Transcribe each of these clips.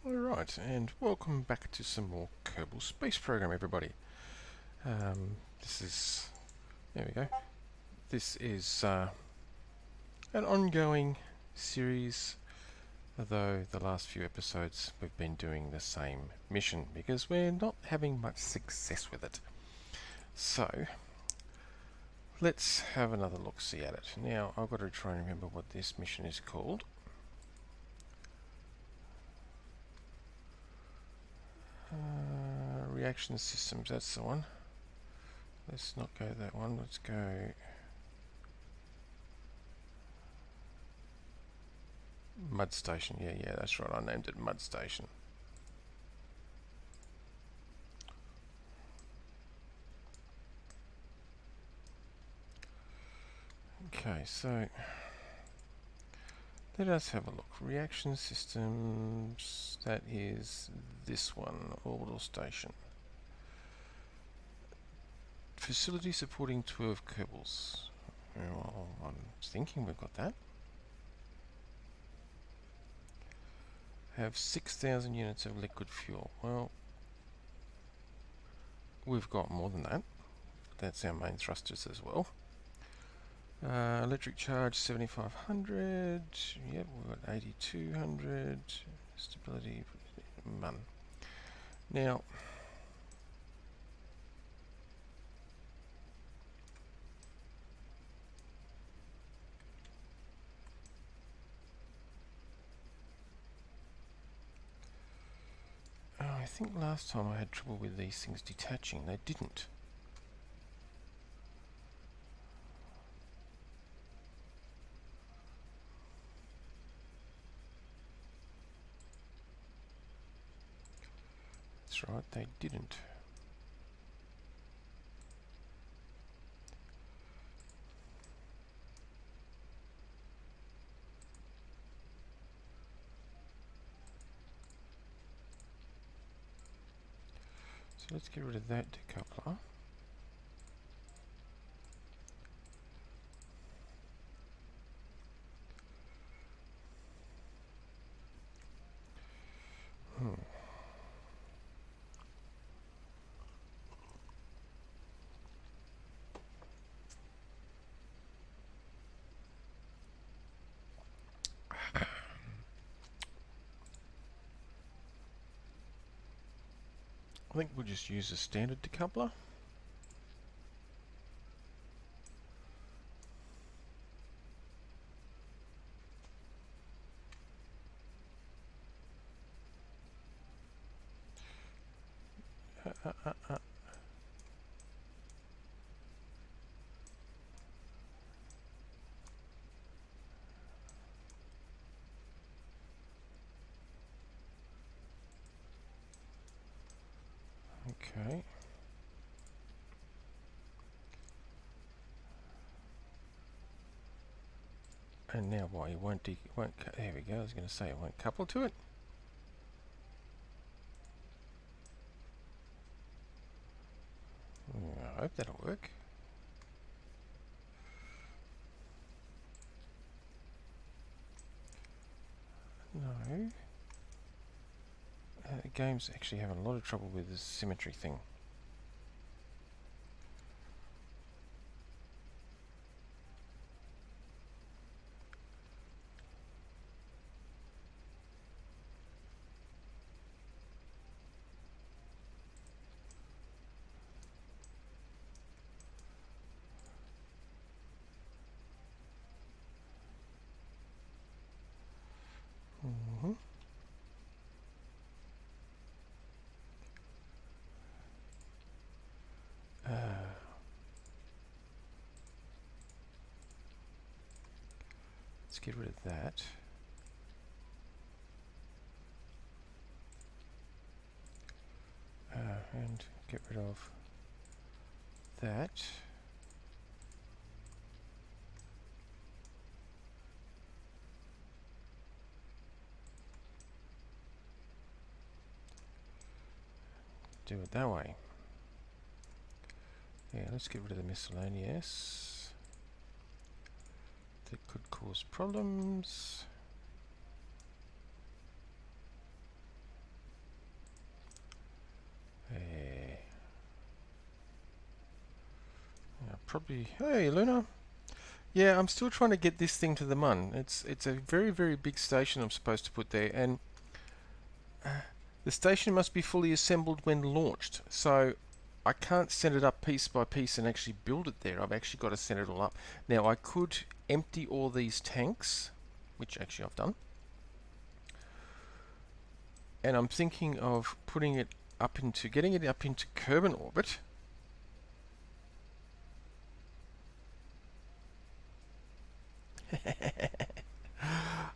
Alright, and welcome back to some more Kerbal Space Program, everybody. This is... there we go. This is an ongoing series, although the last few episodes we've been doing the same mission because we're not having much success with it. So, let's have another look-see at it. Now, I've got to try and remember what this mission is called. Reaction systems, that's the one. Let's not go that one, let's go Mud Station. Yeah, that's right, I named it Mud Station. Okay, so let us have a look. Reaction systems, that is this one, orbital station. Facility supporting 12 Kerbals. Well, I'm thinking we've got that. Have 6,000 units of liquid fuel. Well, we've got more than that. That's our main thrusters as well. Electric charge 7,500. Yep, we've got 8,200. Stability, none. Now, I think last time I had trouble with these things detaching. They didn't. That's right, they didn't. So let's get rid of that decoupler. I think we'll just use a standard decoupler. Okay. And now what? It won't. There we go. I was going to say it won't couple to it. I hope that'll work. No. The game's actually having a lot of trouble with this symmetry thing. Let's get rid of that. And get rid of that. Do it that way. Yeah, let's get rid of the miscellaneous. That could cause problems. probably... Hey, Luna. Yeah, I'm still trying to get this thing to the Mun. It's a very, very big station I'm supposed to put there, and the station must be fully assembled when launched. So I can't send it up piece by piece and actually build it there. I've actually got to send it all up. Now, I could empty all these tanks, which actually I've done. And I'm thinking of putting it up into, getting it up into Kerbin orbit.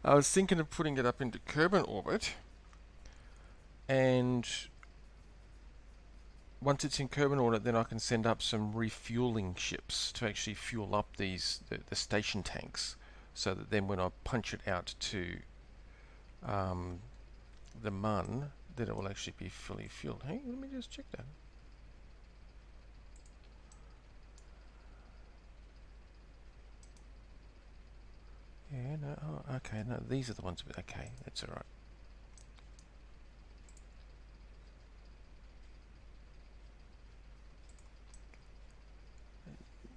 I was thinking of putting it up into Kerbin orbit, and once it's in Kerbin orbit, then I can send up some refueling ships to actually fuel up these the station tanks, so that then when I punch it out to the Mun, that it will actually be fully fueled. Hey, let me just check that. Yeah, no, oh, okay, no, these are the ones. Okay, that's all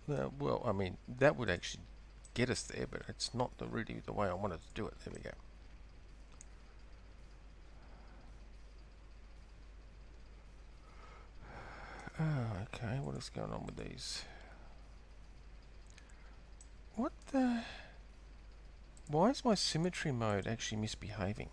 right. Well, I mean, that would actually get us there, but it's not really the way I wanted to do it. There we go. Oh, okay, what is going on with these? What the... Why is my symmetry mode actually misbehaving?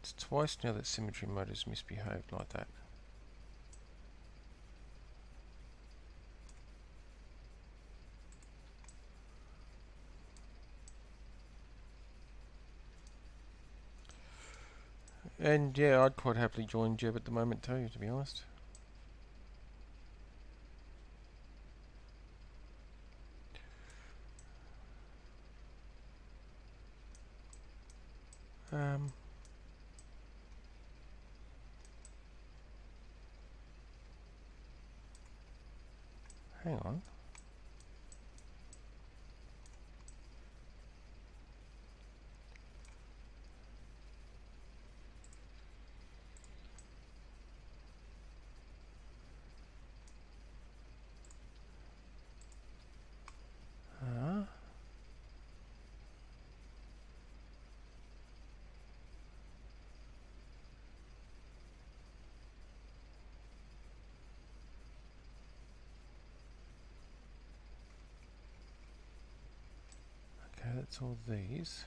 It's twice now that symmetry mode has misbehaved like that. And yeah, I'd quite happily join Jeb at the moment too, to be honest. Hang on. Okay, that's all these.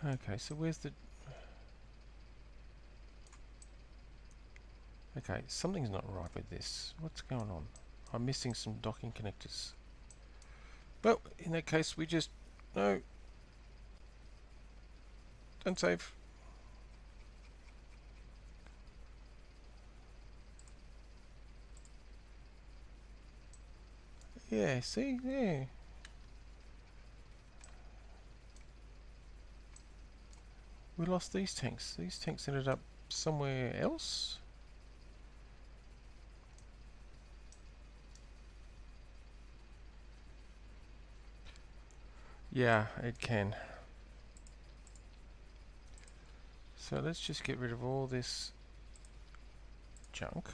Okay, so where's the... Okay, something's not right with this. What's going on? I'm missing some docking connectors. Well, in that case, we just... No. Don't save. Yeah, see? Yeah. We lost these tanks. These tanks ended up somewhere else? Yeah, it can. So let's just get rid of all this junk.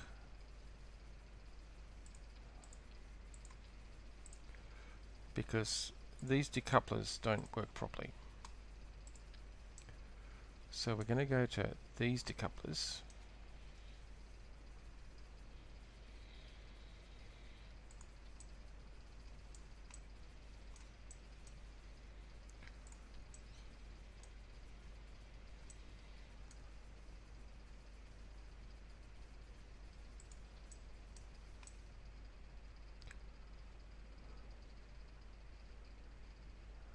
Because these decouplers don't work properly. So we're going to go to these decouplers.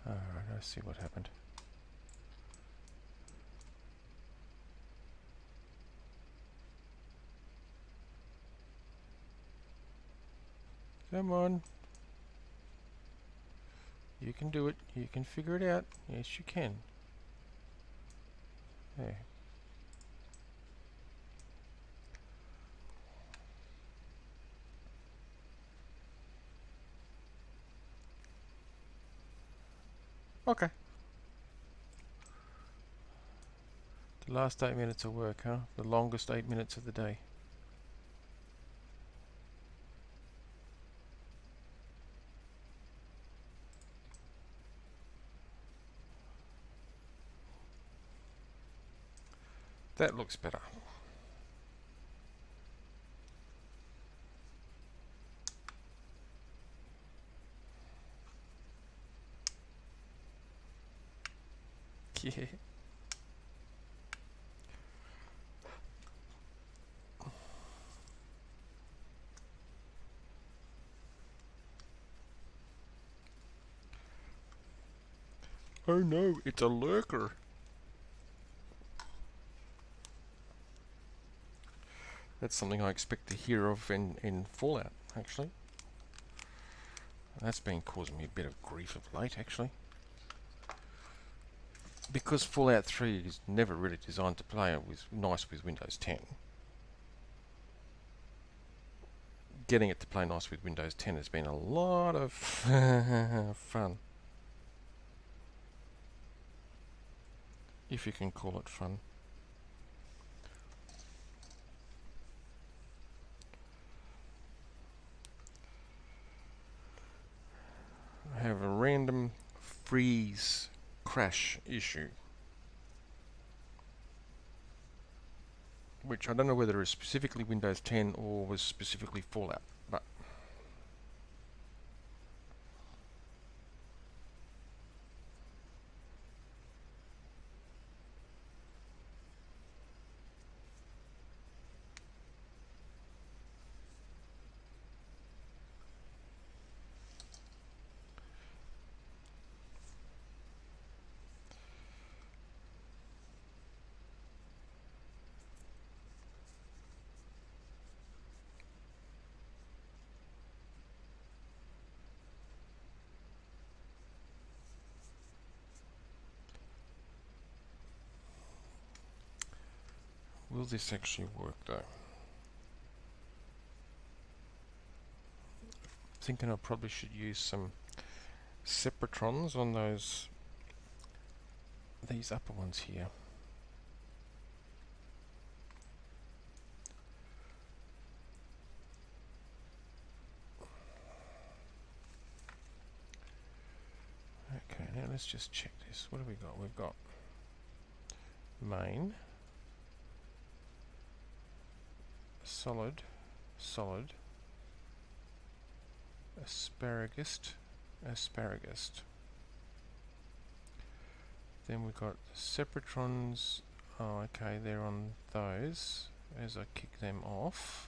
Alright, let's see what happened. Come on. You can do it. You can figure it out. Yes, you can. There. Okay. The last 8 minutes of work, huh? The longest 8 minutes of the day. That looks better. Yeah. Oh no, it's a lurker. That's something I expect to hear of in Fallout, actually. That's been causing me a bit of grief of late, actually. Because Fallout 3 is never really designed to play nice with Windows 10. Getting it to play nice with Windows 10 has been a lot of fun. If you can call it fun. I have a random freeze crash issue, which I don't know whether is specifically Windows 10 or was specifically Fallout, but will this actually work though? Thinking I probably should use some separatrons on these upper ones here. Okay, now let's just check this. What have we got? We've got main, solid, solid, asparagus, asparagus. Then we've got separatrons. Oh, okay, they're on those as I kick them off.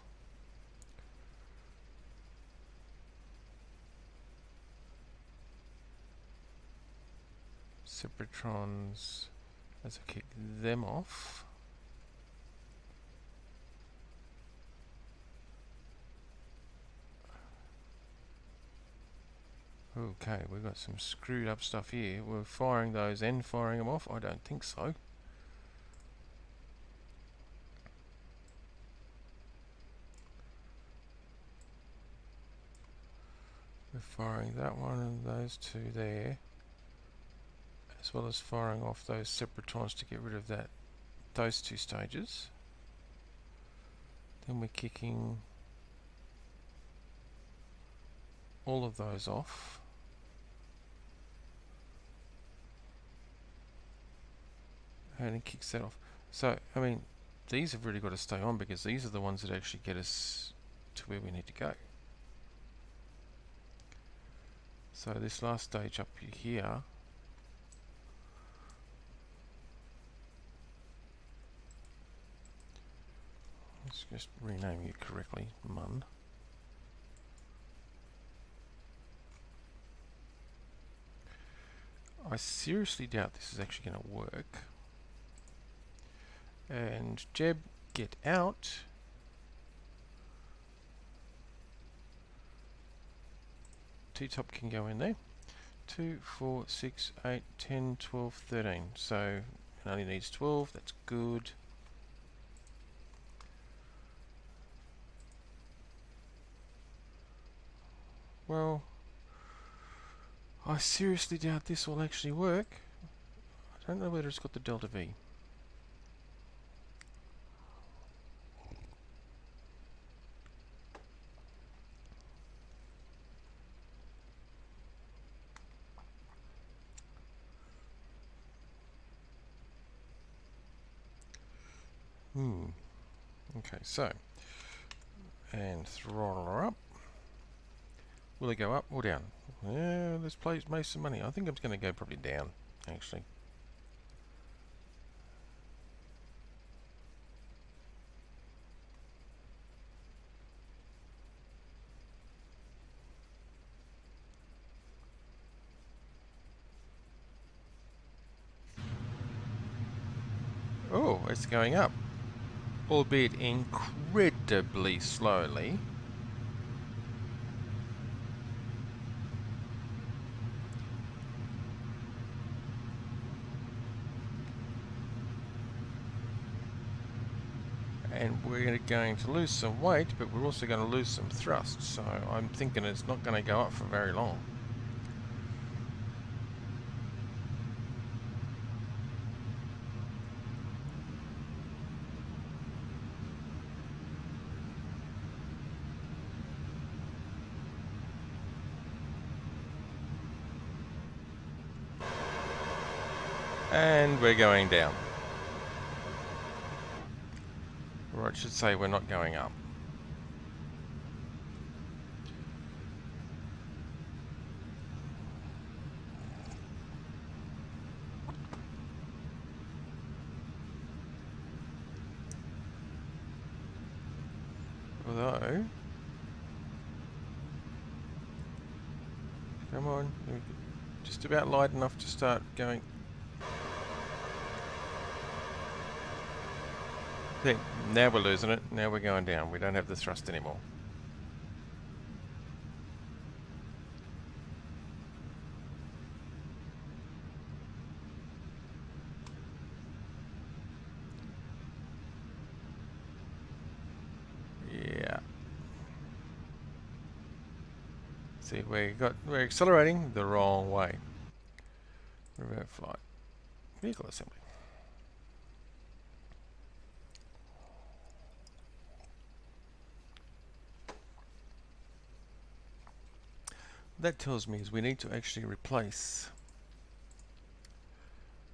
Separatrons as I kick them off. Okay, we've got some screwed up stuff here. We're firing those and firing them off? I don't think so. We're firing that one and those two there, as well as firing off those separatrons to get rid of those two stages. Then we're kicking all of those off. And it kicks that off. So, I mean, these have really got to stay on because these are the ones that actually get us to where we need to go. So this last stage up here, let's just rename you correctly, Mun. I seriously doubt this is actually going to work. And Jeb, get out. T-top can go in there. 2, 4, 6, 8, 10, 12, 13. So it only needs 12. That's good. Well, I seriously doubt this will actually work. I don't know whether it's got the delta V. Okay, so, and throttle her up. Will it go up or down? Yeah, let's make some money. I think I'm going to go probably down, actually. Oh, it's going up, albeit incredibly slowly. And we're going to lose some weight, but we're also going to lose some thrust, so I'm thinking it's not going to go up for very long. And we're going down. Or I should say we're not going up. Although, come on, just about light enough to start going. There, now we're losing it. Now we're going down. We don't have the thrust anymore. Yeah. See, we're accelerating the wrong way. Revert flight. Vehicle assembly. What that tells me is we need to actually replace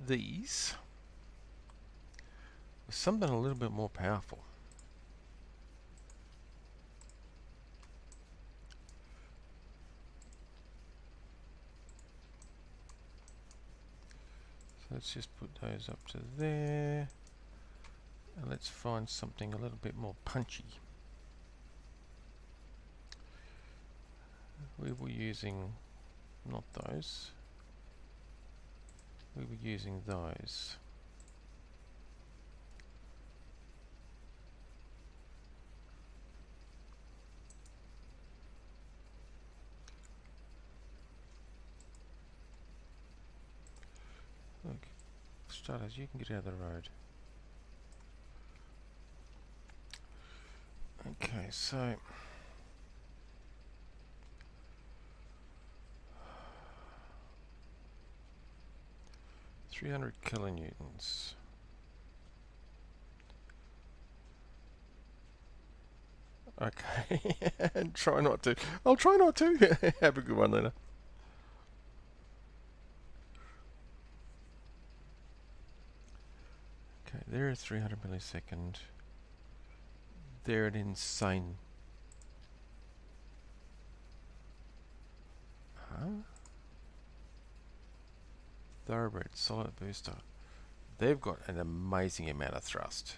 these with something a little bit more powerful. So let's just put those up to there. And let's find something a little bit more punchy. We were using not those. We were using those. Look, starters, you can get out of the road. Okay, so 300 kilonewtons. Okay, and try not to. I'll try not to. Have a good one later. Okay, they're a 300 millisecond. They're an insane. Huh? Thoroughbred solid booster. They've got an amazing amount of thrust.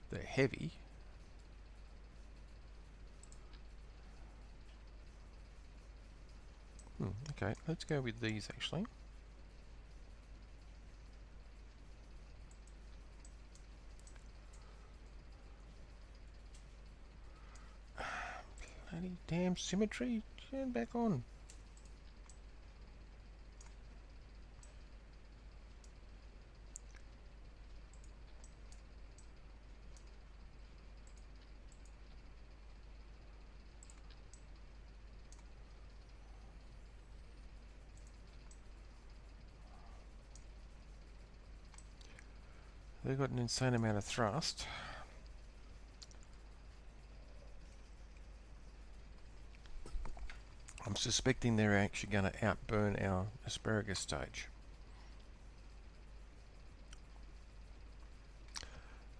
They're heavy. Okay, let's go with these actually. Bloody damn symmetry. Turn back on. They've got an insane amount of thrust. I'm suspecting they're actually going to outburn our asparagus stage.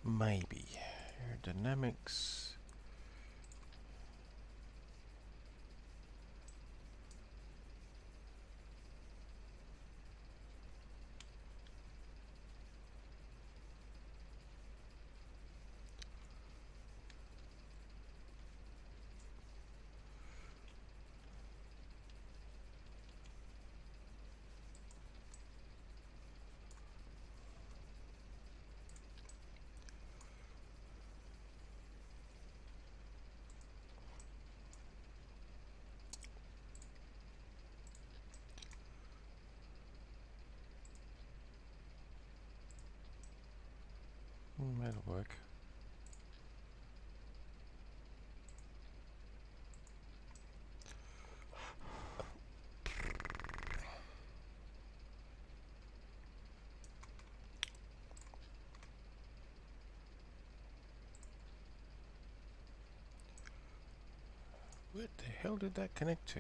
Maybe. Aerodynamics. That'll work. Where the hell did that connect to?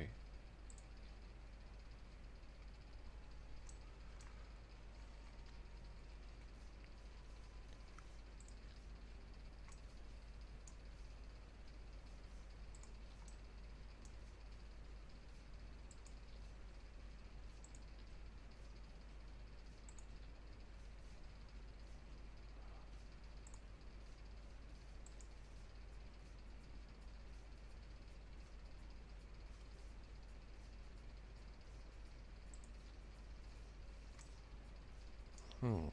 Hmm.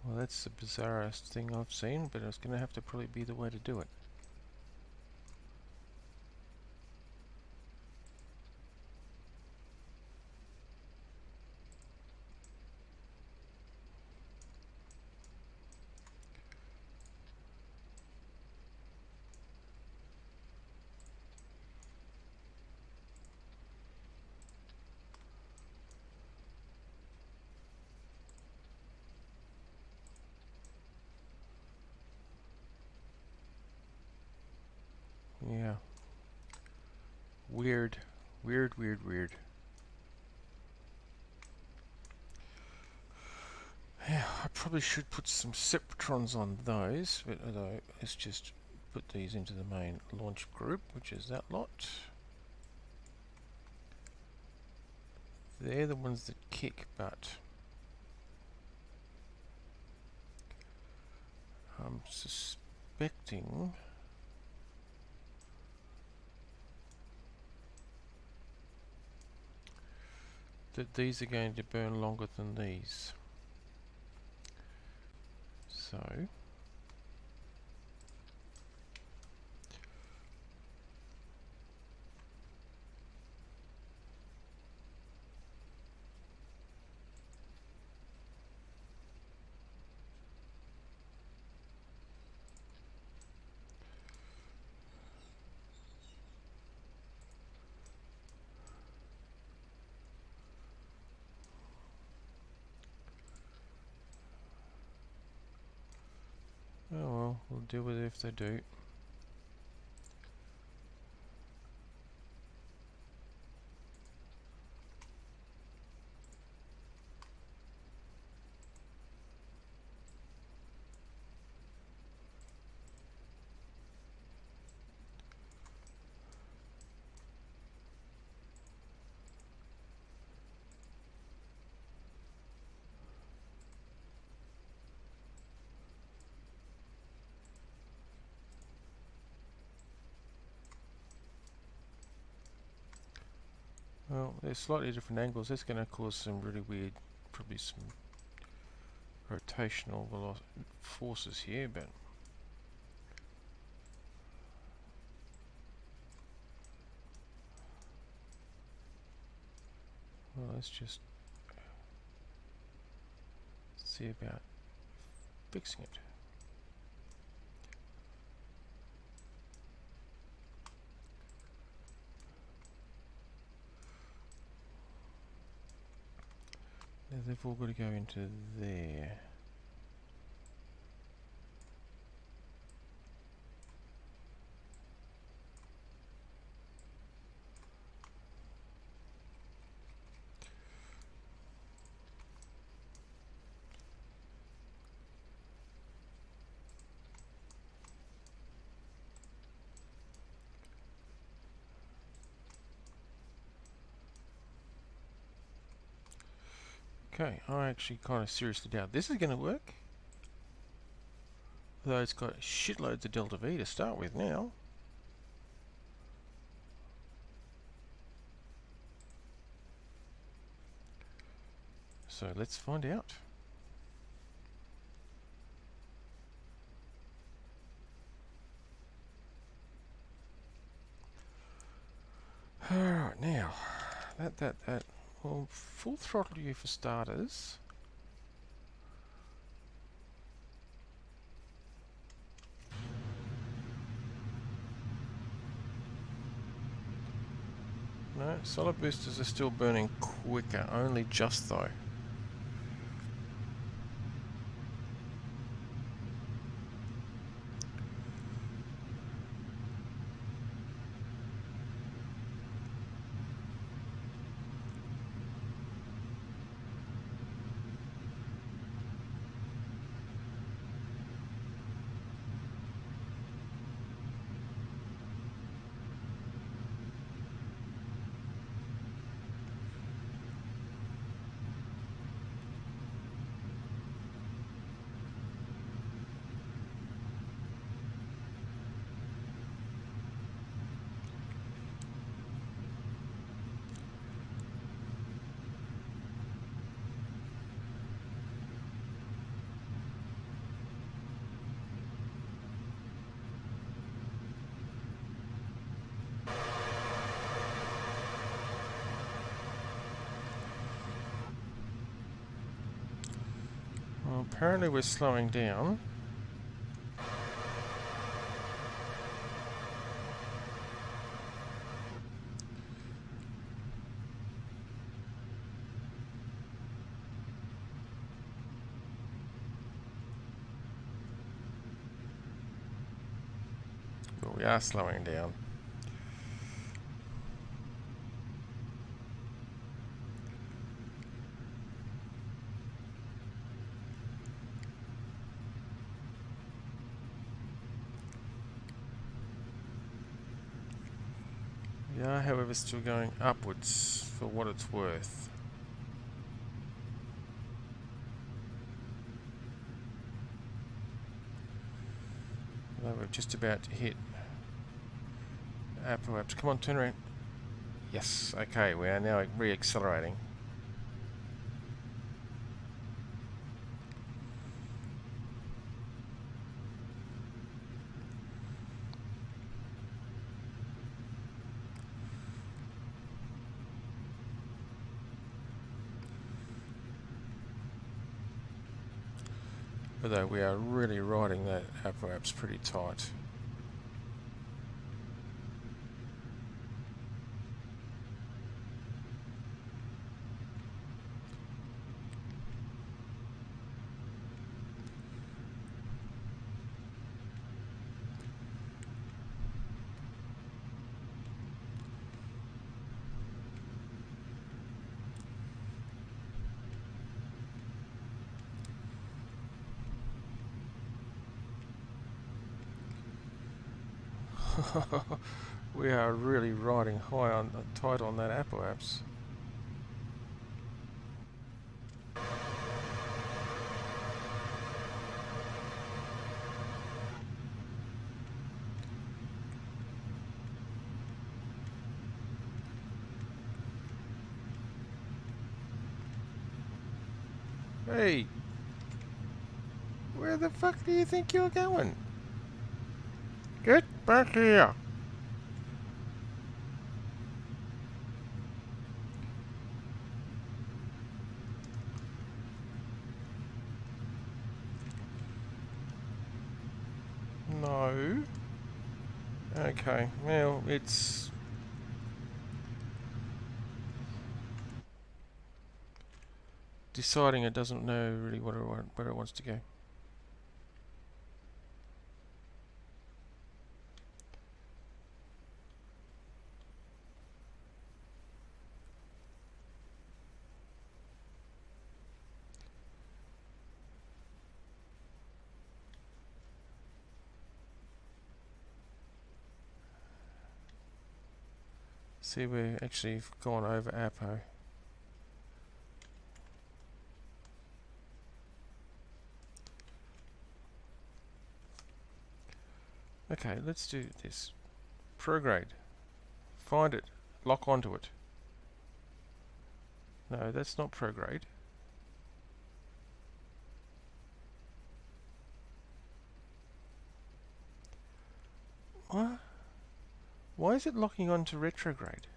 Well, that's the bizarrest thing I've seen, but it's going to have to probably be the way to do it. Yeah. Weird. Weird, weird, weird. Yeah, I probably should put some septrons on those, but although let's just put these into the main launch group, which is that lot. They're the ones that kick, but I'm suspecting that these are going to burn longer than these. So oh well, we'll deal with it if they do. Well, they're slightly different angles. That's going to cause some really weird, probably some rotational forces here, but well, let's just see about fixing it. Now they've all got to go into there. Okay, I actually kind of seriously doubt this is going to work. Though it's got shitloads of delta V to start with now. So let's find out. Alright, now, well, full throttle you for starters. No, solid boosters are still burning quicker, only just though. Well, apparently we're slowing down. But we are slowing down. We are, however, still going upwards for what it's worth. Although we're just about to hit apoapse. Come on, turn around. Yes, okay, we are now re-accelerating. Although we are really riding that apoapse pretty tight. We are really riding high on tight on that apoapse. Hey, where the fuck do you think you're going? Get back here! No. Okay, well, it's deciding it doesn't know really where it wants to go. See, we're actually gone over Apo. Okay, let's do this. Prograde. Find it. Lock onto it. No, that's not prograde. What? Why is it locking onto retrograde?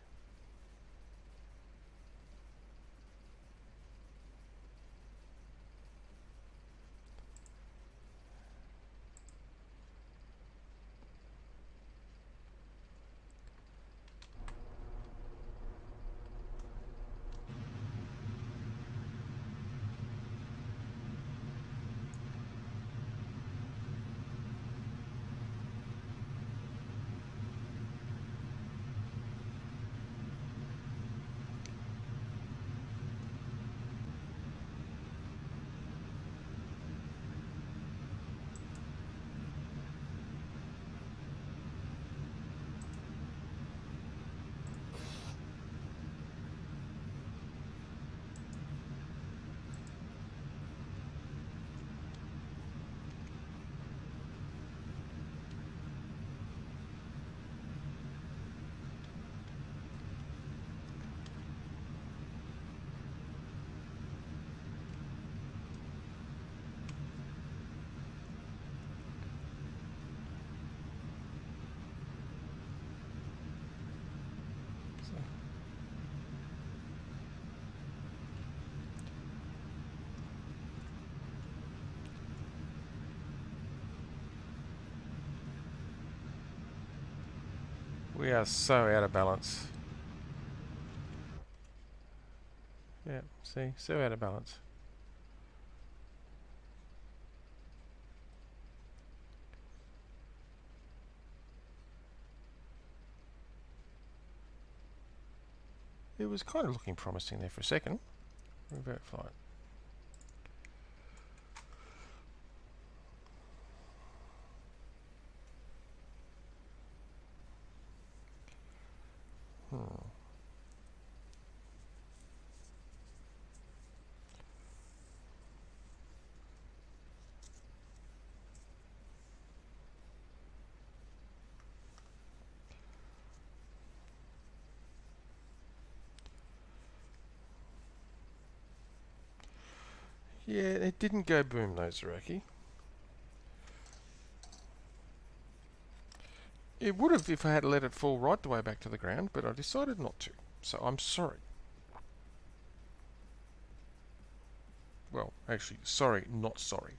We are so out of balance. Yeah, see, so out of balance. It was kind of looking promising there for a second. Revert flight. Yeah, it didn't go boom though, Zaraki. It would have if I had let it fall right the way back to the ground, but I decided not to. So I'm sorry. Well, actually, sorry, not sorry.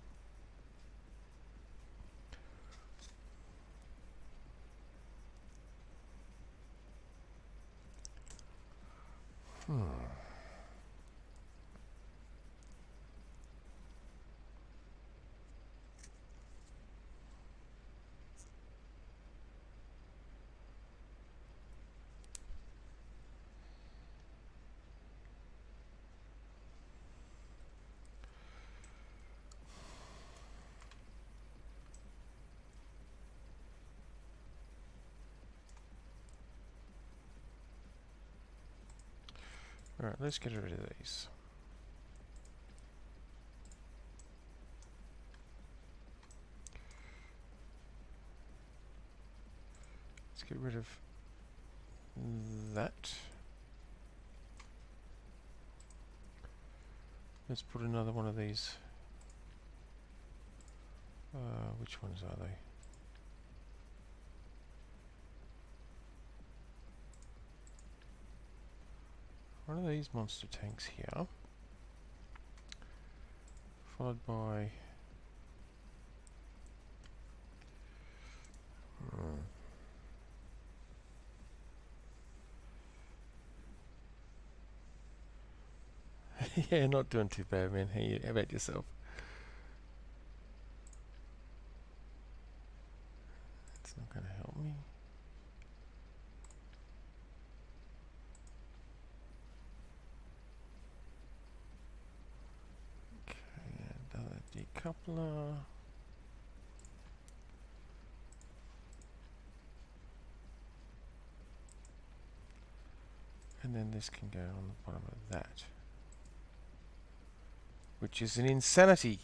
Alright, let's get rid of these. Let's get rid of that. Let's put another one of these. Which ones are they? One of these monster tanks here, followed by yeah, not doing too bad, man. How about yourself? It's not going to help me. Okay, another decoupler. And then this can go on the bottom of that, which is an insanity.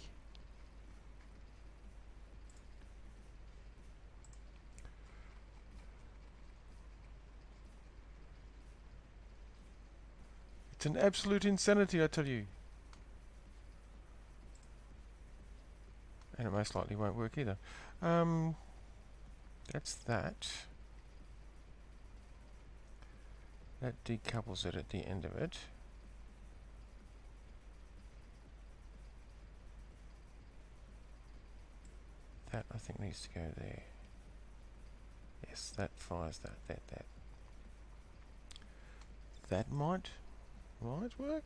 It's an absolute insanity, I tell you. And it most likely won't work either. That's that. That decouples it at the end of it. That, I think, needs to go there. Yes, that fires that. That might work.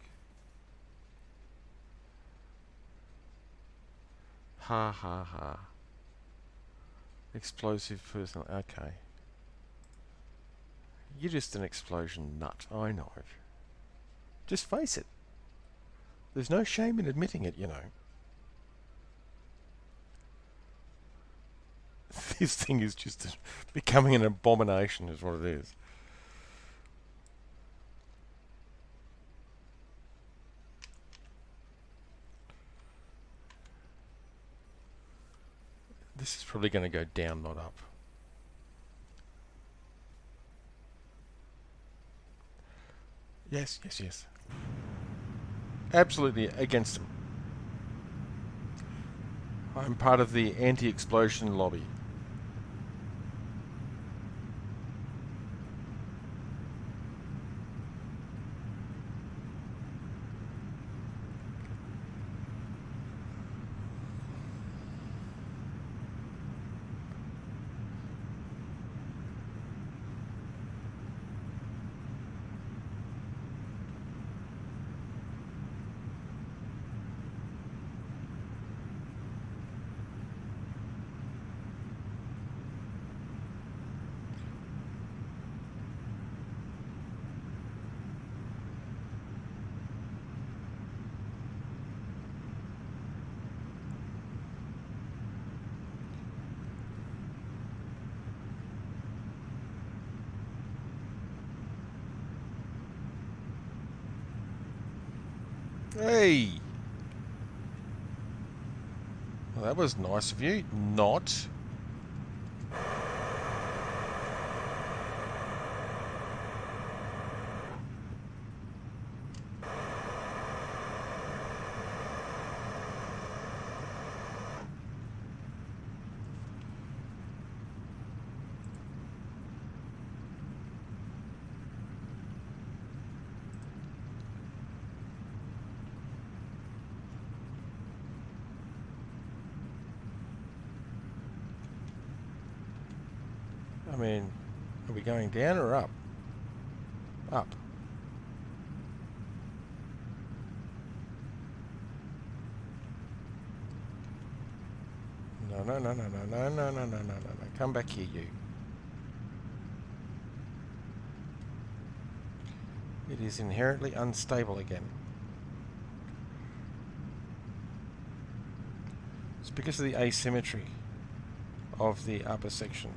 Ha ha ha. Explosive personal. Okay. You're just an explosion nut. I know. Just face it. There's no shame in admitting it, you know. This thing is just becoming an abomination, is what it is. This is probably going to go down, not up. Yes. Absolutely against them. I'm part of the anti-explosion lobby. Hey! Well, that was nice of you. Not. I mean, are we going down or up? Up. No. Come back here, you. It is inherently unstable again. It's because of the asymmetry of the upper section.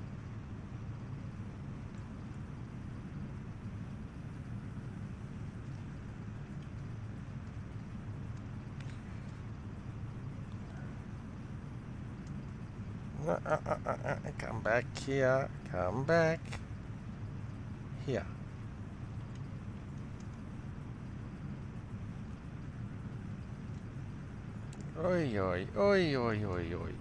Come back here. Come back here. Oi, oi, oi, oi, oi, oi.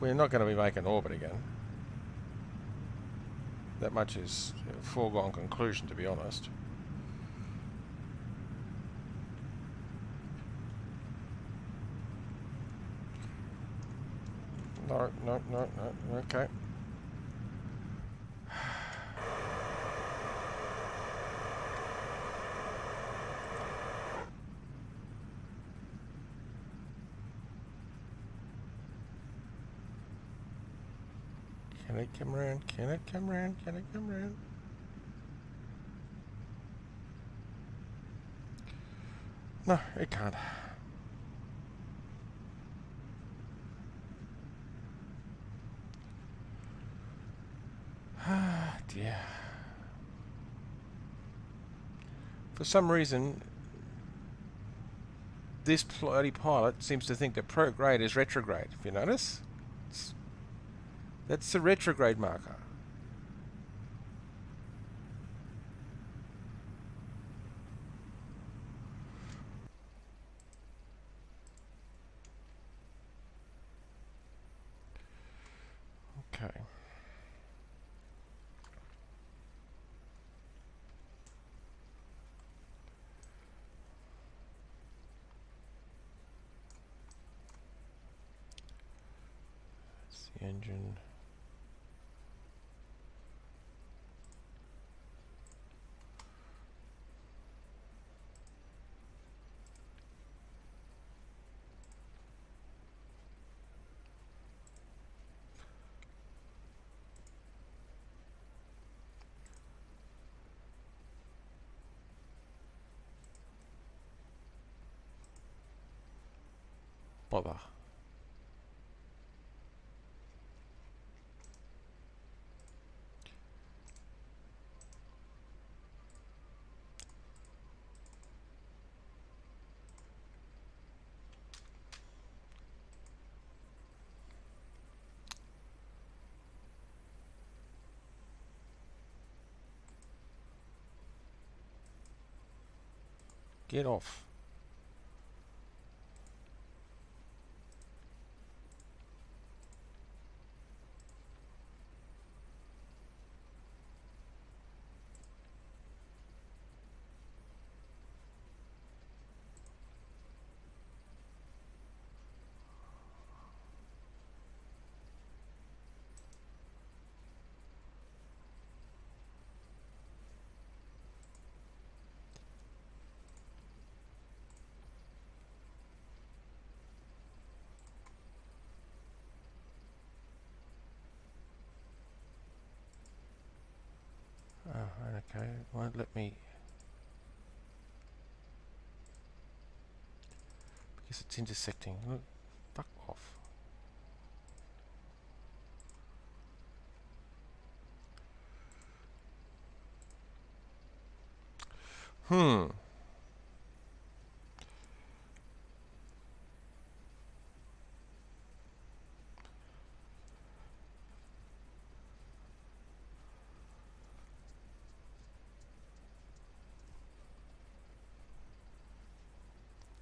We're not going to be making orbit again. That much is a foregone conclusion, to be honest. No, no, no, no, okay. Can it come around? Can it come around? Can it come around? No, it can't. Ah, dear. For some reason, this bloody pilot seems to think that prograde is retrograde. If you notice, that's the retrograde marker. Okay. That's the engine. Bother. Get off. Oh, okay. It won't let me. Because it's intersecting. Look, fuck off. Hmm.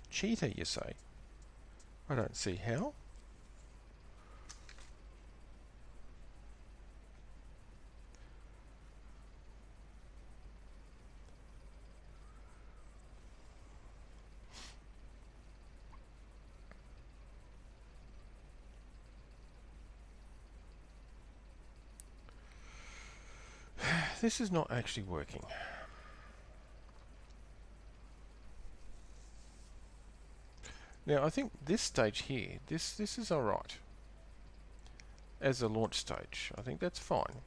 Cheater, you say? I don't see how. This is not actually working. Now, I think this stage here, this is alright. As a launch stage, I think that's fine.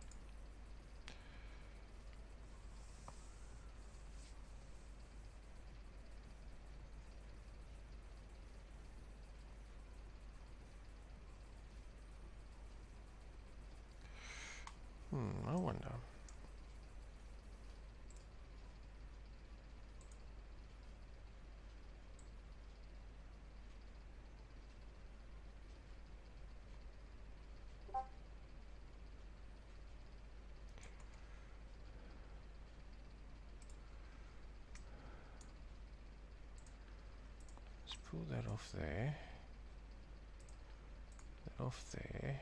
I wonder. Pull that off there. That off there.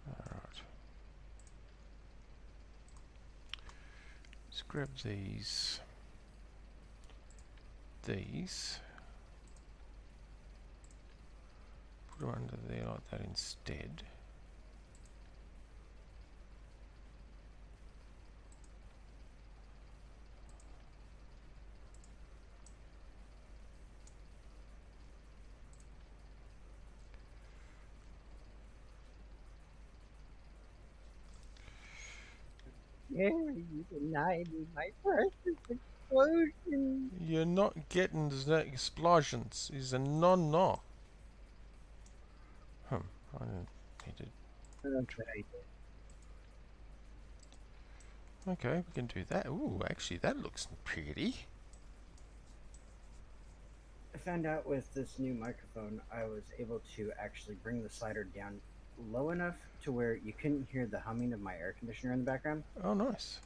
Alright. Let's grab these. These. Put them under there like that instead. Yeah, you denied me my precious explosion. You're not getting the explosions. It's a no. I didn't need to. That's what I did. Okay, we can do that. Ooh, actually, that looks pretty. I found out with this new microphone, I was able to actually bring the slider down low enough to where you couldn't hear the humming of my air conditioner in the background, Oh, nice.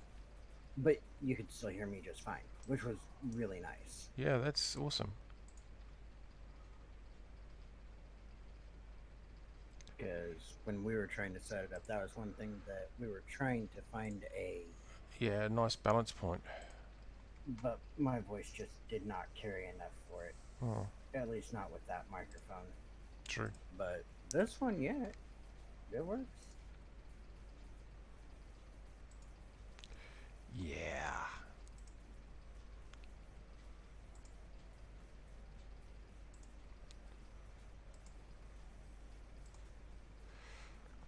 but you could still hear me just fine, which was really nice. Yeah, that's awesome. Because when we were trying to set it up, that was one thing that we were trying to find Yeah, nice balance point. but my voice just did not carry enough for it. Oh, At least not with that microphone. true. But this one, yeah, it works. Yeah.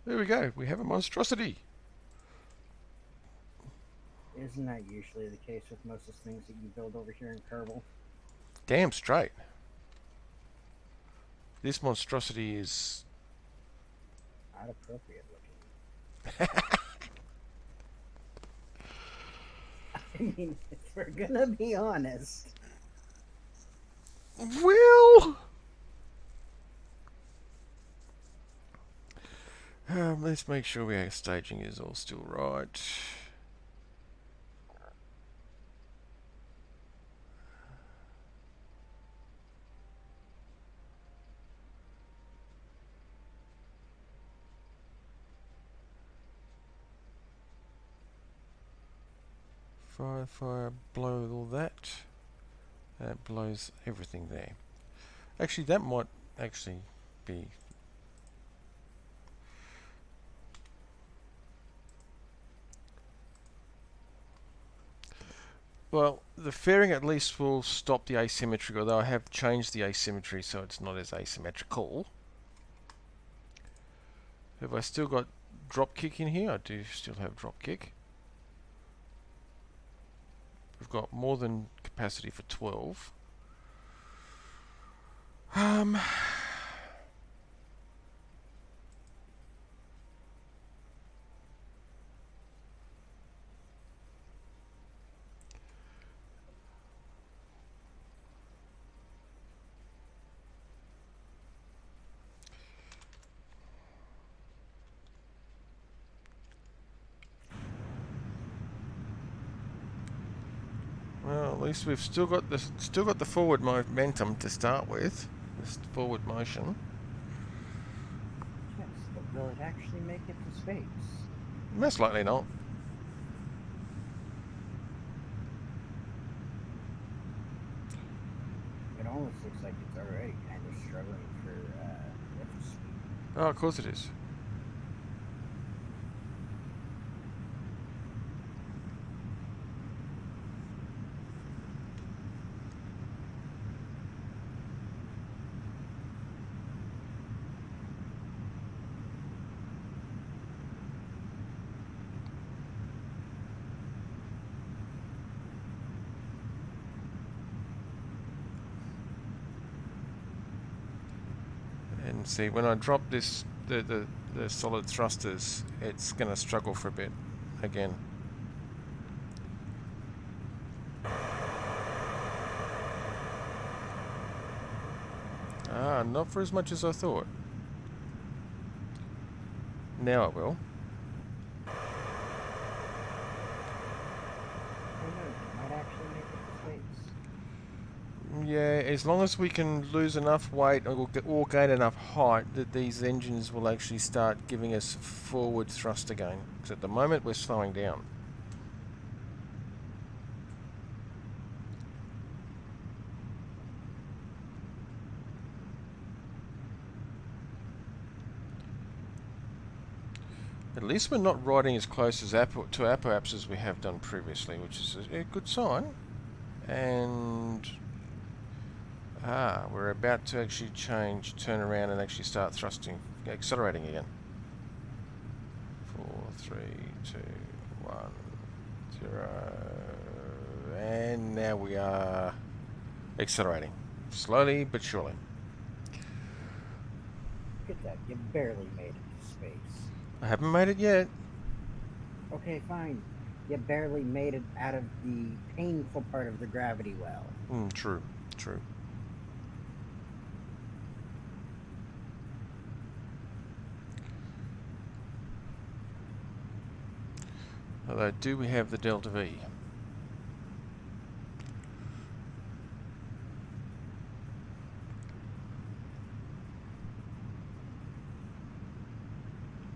There we go. We have a monstrosity. Isn't that usually the case with most of the things that you build over here in Kerbal? Damn straight. This monstrosity is... Not appropriate looking. I mean, if we're gonna be honest. Will! Let's make sure our staging is all still right. Fire, blow all that. That blows everything there. Actually, that might actually be... Well, the fairing at least will stop the asymmetry, although I have changed the asymmetry so it's not as asymmetrical. Have I still got drop kick in here? I do still have drop kick. We've got more than capacity for 12. Well, at least we've still got the forward momentum to start with. This forward motion. Yes, but will it actually make it to space? Most likely not. It almost looks like it's already kind of struggling for lift speed. Oh, of course it is. And see, when I drop this, the solid thrusters, it's going to struggle for a bit again. Ah, not for as much as I thought. Now it will. Who knows? It might actually make it to space. Yeah, as long as we can lose enough weight or gain enough height that these engines will actually start giving us forward thrust again. Because at the moment we're slowing down. At least we're not riding as close as to Apoaps as we have done previously, which is a good sign. And we're about to actually turn around and actually start accelerating again. 4, 3, 2, 1, 0, and now we are accelerating, slowly but surely. Look at that, you barely made it to space. I haven't made it yet. Okay, fine. You barely made it out of the painful part of the gravity well. True. Although, do we have the Delta V?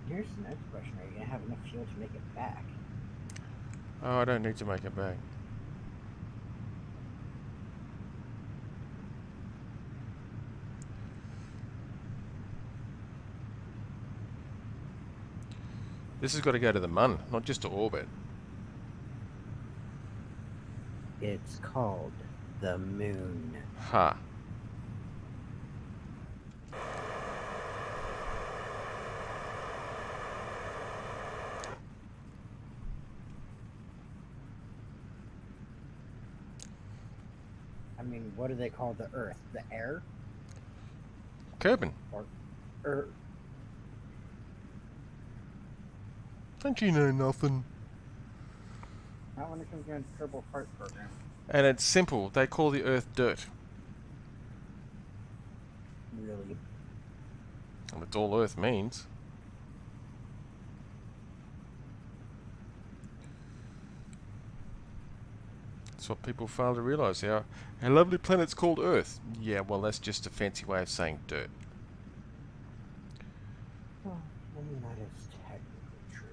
Here's the next question. Are you going to have enough fuel to make it back? Oh, I don't need to make it back. This has got to go to the Mun, not just to orbit. It's called the moon. Ha. I mean, what do they call the Earth? The air? Kerbin. Or Don't you know nothing? not when it comes down to Kerbal Fart Program. And it's simple. They call the Earth dirt. Really? And that's all Earth means. That's what people fail to realise. Our lovely planet's called Earth. Yeah, well, that's just a fancy way of saying dirt. Well, I mean, that is technically true.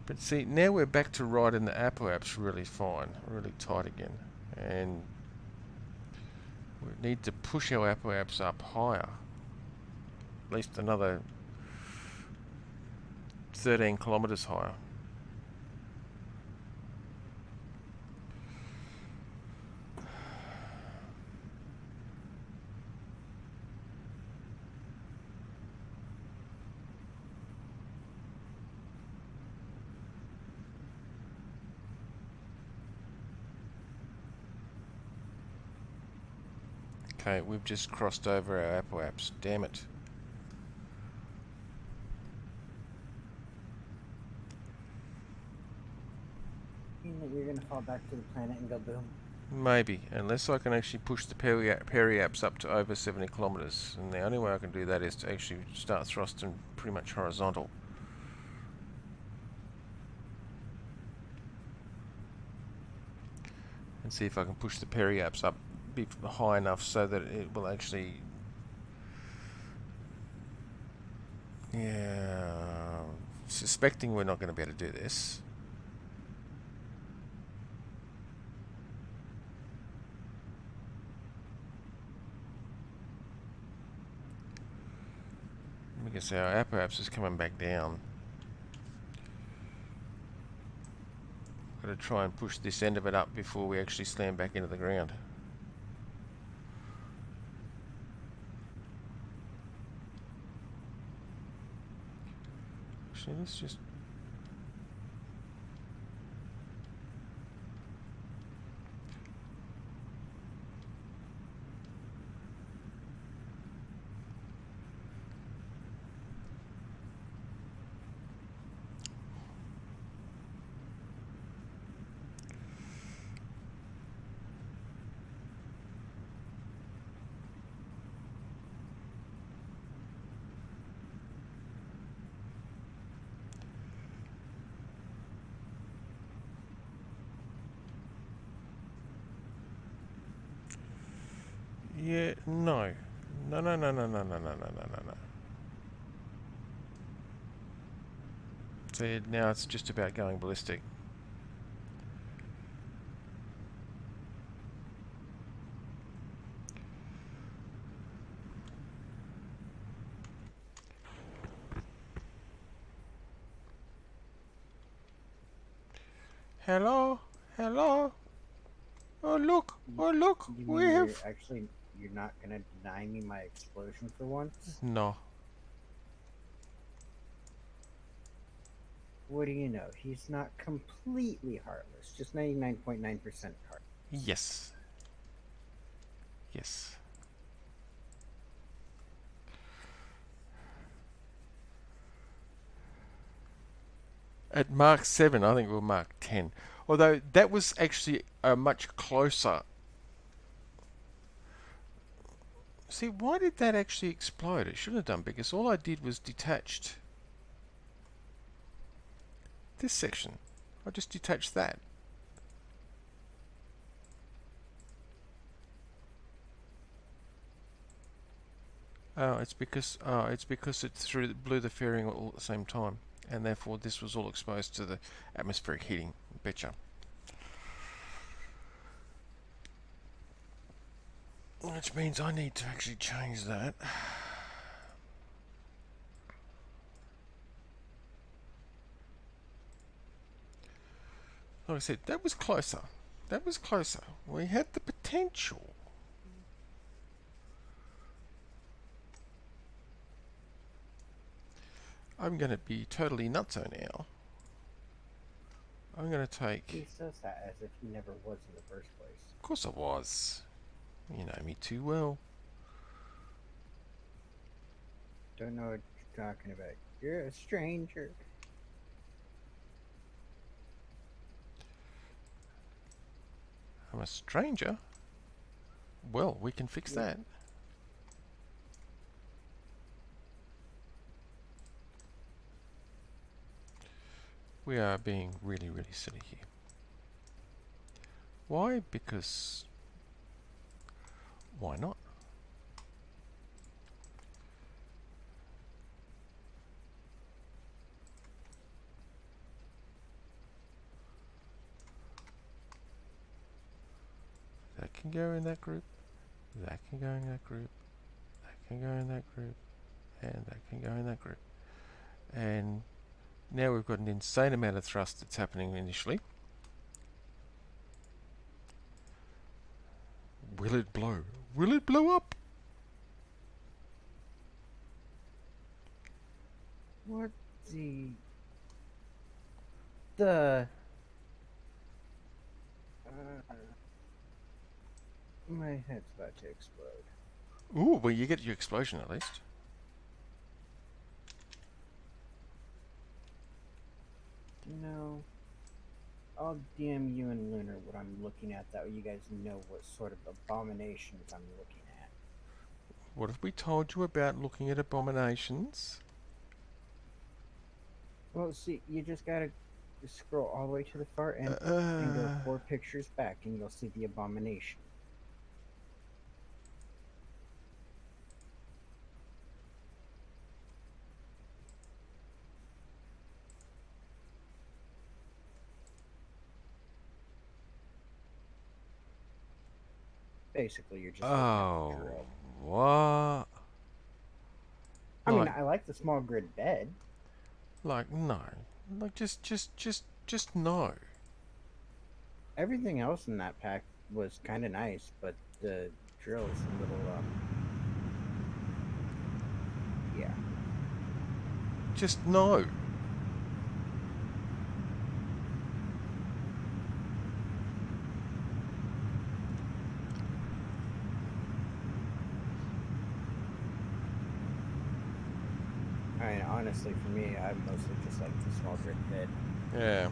But see, now we're back to riding the Apoaps really fine, really tight again. And we need to push our Apoaps up higher. At least another 13 kilometres higher. Okay, we've just crossed over our Apoaps. Damn it. Mean that you're going to fall back to the planet and go boom? Maybe, unless I can actually push the periaps up to over 70 kilometres. And the only way I can do that is to actually start thrusting pretty much horizontal. And see if I can push the periaps up high enough so that it will actually... Yeah... Suspecting we're not going to be able to do this. Because our Apoaps is coming back down. Got to try and push this end of it up before we actually slam back into the ground. Actually, let's just... Yeah, no. No, no, no, no, no, no, no, no, no, no, no. See, now it's just about going ballistic. Hello? Hello? Oh, look! Oh, look! You We mean have... you're not gonna deny me my explosion for once? No. What do you know? He's not completely heartless, just 99.9% heartless. Yes. Yes. At Mark 7, I think we'll Mark 10. Although that was actually a much closer. See, why did that actually explode? It shouldn't have done, because all I did was detached this section. I just detached that. Oh, it's because it blew the fairing all at the same time, and therefore this was all exposed to the atmospheric heating. Betcha. Which means I need to actually change that. Like I said, that was closer. That was closer. We had the potential. I'm going to be totally nutso now. I'm going to take... He says that as if he never was in the first place. Of course I was. You know me too well. Don't know what you're talking about. You're a stranger. I'm a stranger? Well, we can fix that. We are being really, really silly here. Why? Because... why not? That can go in that group. That can go in that group. That can go in that group. And that can go in that group. And now we've got an insane amount of thrust that's happening initially. Will it blow? Will it blow up? What the my head's about to explode. Ooh, well, you get your explosion at least. No. I'll DM you and Lunar what I'm looking at. That way you guys know what sort of abominations I'm looking at. What have we told you about looking at abominations? Well, see, you just gotta scroll all the way to the far end and go 4 pictures back, and you'll see the abomination. Basically, you're just looking at the drill. What? I mean, I like the small grid bed. Like, no. Like, just no. Everything else in that pack was kind of nice, but the drill's a little, yeah. Just no. I mean, honestly, for me, I mostly just like the small grid bed. Yeah.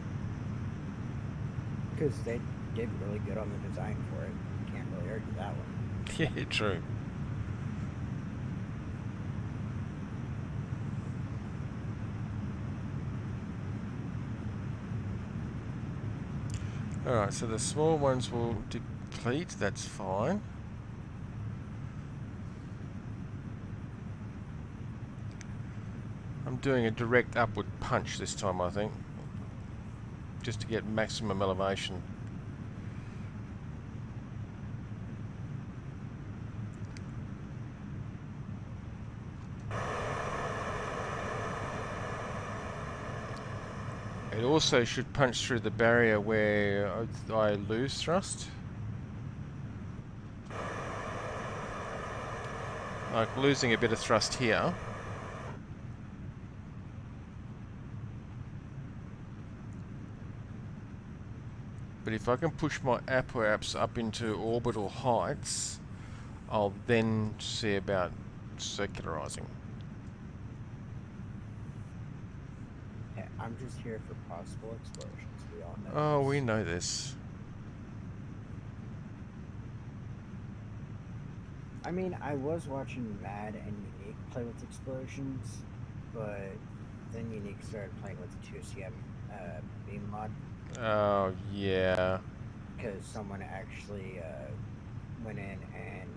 Because they did really good on the design for it. Can't really argue that one. Yeah, true. Alright, so the small ones will deplete, that's fine. I'm doing a direct upward punch this time, I think, just to get maximum elevation. It also should punch through the barrier where I lose thrust. Like losing a bit of thrust here. But if I can push my apoaps up into orbital heights, I'll then see about circularizing. Yeah, I'm just here for possible explosions. We all know. Oh, this. we know this. I mean, I was watching Mad and Unique play with explosions, but then Unique started playing with the 2CM beam mod Oh, yeah. because someone actually went in and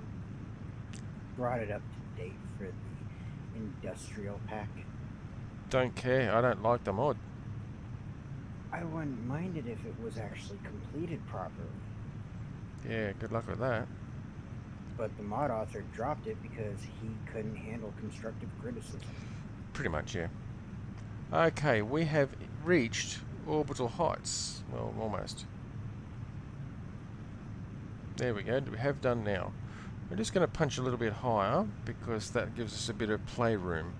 brought it up to date for the industrial pack. Don't care. I don't like the mod. I wouldn't mind it if it was actually completed properly. Yeah, good luck with that. But the mod author dropped it because he couldn't handle constructive criticism. Pretty much, yeah. Okay, we have reached orbital heights. Well, almost. There we go. We have done now. We're just going to punch a little bit higher because that gives us a bit of playroom.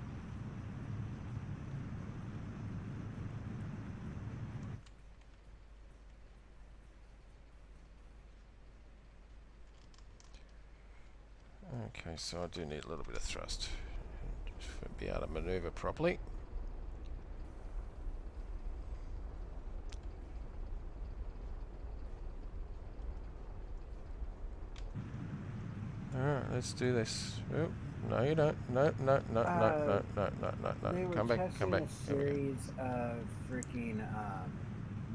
Okay, so I do need a little bit of thrust to be able to maneuver properly. Alright, let's do this. Oh, no, you don't. No, no, no, no, no, no, no, no, They no. were Come back, testing come back. a There we go. series of freaking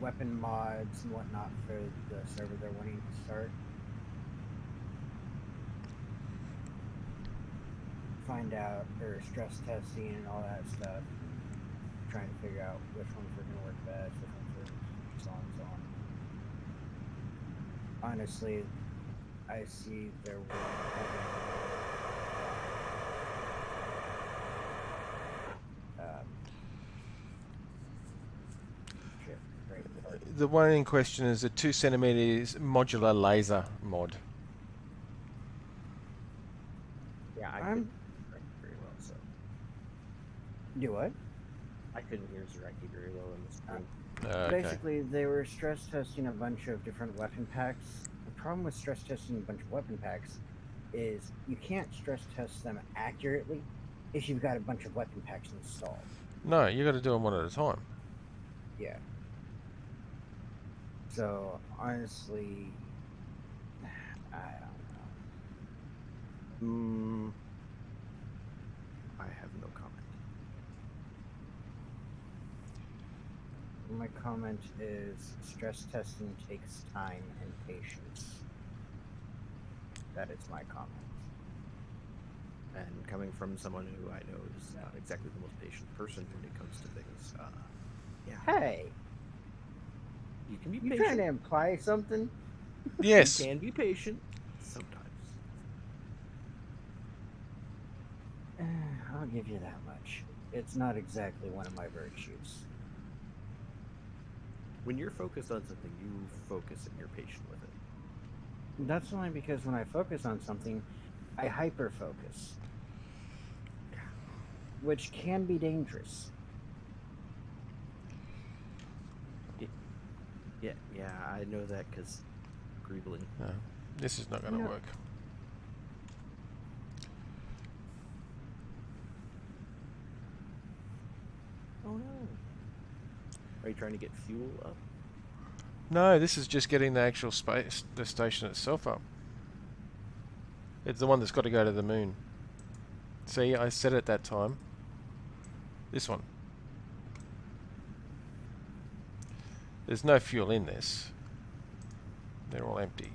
weapon mods and whatnot for the server they're wanting to start. Find out, or stress testing and all that stuff. Trying to figure out which ones are going to work best, which ones are so on and so on. Honestly, I see their work. Shit, great. The one in question is a 2 centimeters modular laser mod. Yeah, I I'm- couldn't hear Zeraki very well, so Do what? I couldn't hear Zeraki very well in the stream. Okay. Basically, they were stress testing a bunch of different weapon packs. The problem with stress testing a bunch of weapon packs is you can't stress test them accurately if you've got a bunch of weapon packs installed. No, you got to do them one at a time. Yeah. So, honestly, I don't know. I have no comment. My comment is stress testing takes time and patience. That is my comment. And coming from someone who I know is not exactly the most patient person when it comes to things, yeah, Hey, you can be you patient. trying to imply something? Yes. You can be patient sometimes. I'll give you that much. It's not exactly one of my virtues. When you're focused on something, you focus and you're patient with it. That's only because when I focus on something, I hyper focus, which can be dangerous. Yeah, I know that because Greebling. No, this is not going to No. work. Oh no. Are you trying to get fuel up? No, this is just getting the actual space, the station itself up. It's the one that's got to go to the moon. See, I said it that time. This one. There's no fuel in this. They're all empty.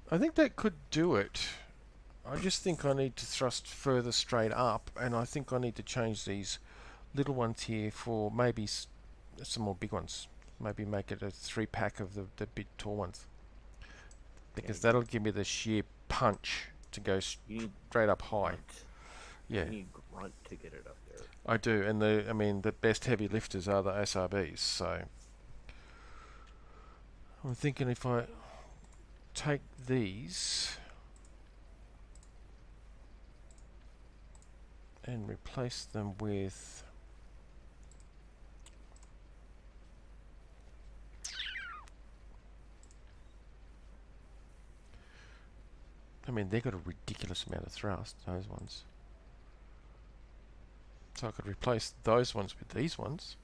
I think that could do it. I just think I need to thrust further straight up, and I think I need to change these little ones here for maybe some more big ones. Maybe make it a 3-pack of the big tall ones, because Yeah, that'll give me the sheer punch to go you need straight up high. grunt. Yeah, You need grunt to get it up there. I do, and the best heavy lifters are the SRBs. So I'm thinking if I take these and replace them with they've got a ridiculous amount of thrust, those ones. So I could replace those ones with these ones,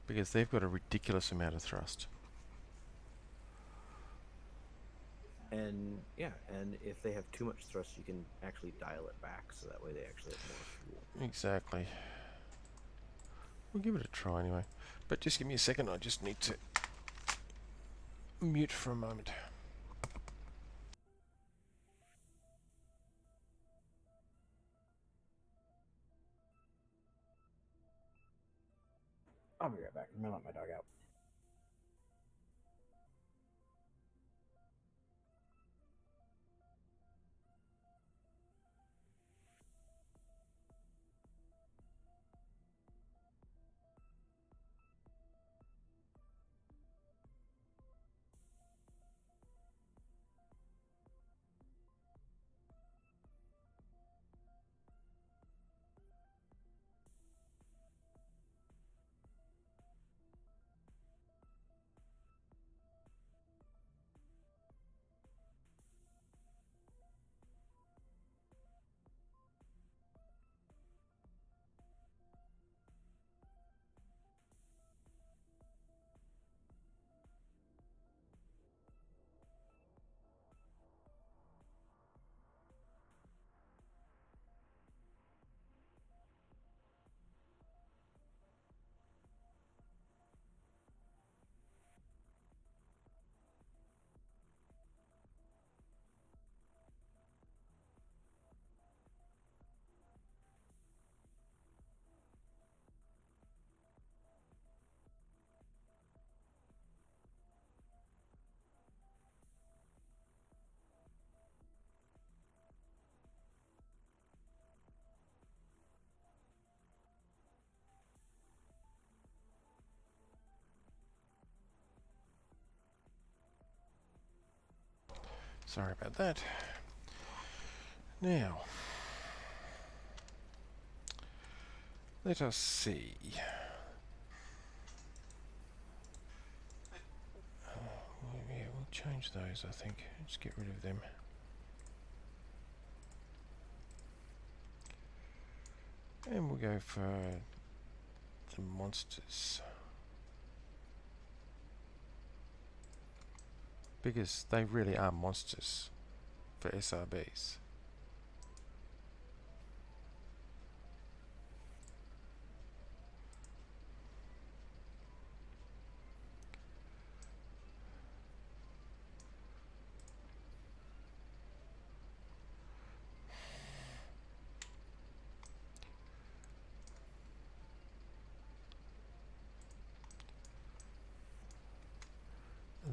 because they've got a ridiculous amount of thrust. And yeah, and if they have too much thrust, you can actually dial it back, so that way they actually have more fuel. Exactly. We'll give it a try anyway. But just give me a second, I just need to mute for a moment. I'll be right back. I'm gonna let my dog out. Sorry about that. Now, let us see. Yeah, we'll change those, I think. Just get rid of them. And we'll go for the monsters, because they really are monsters for SRBs.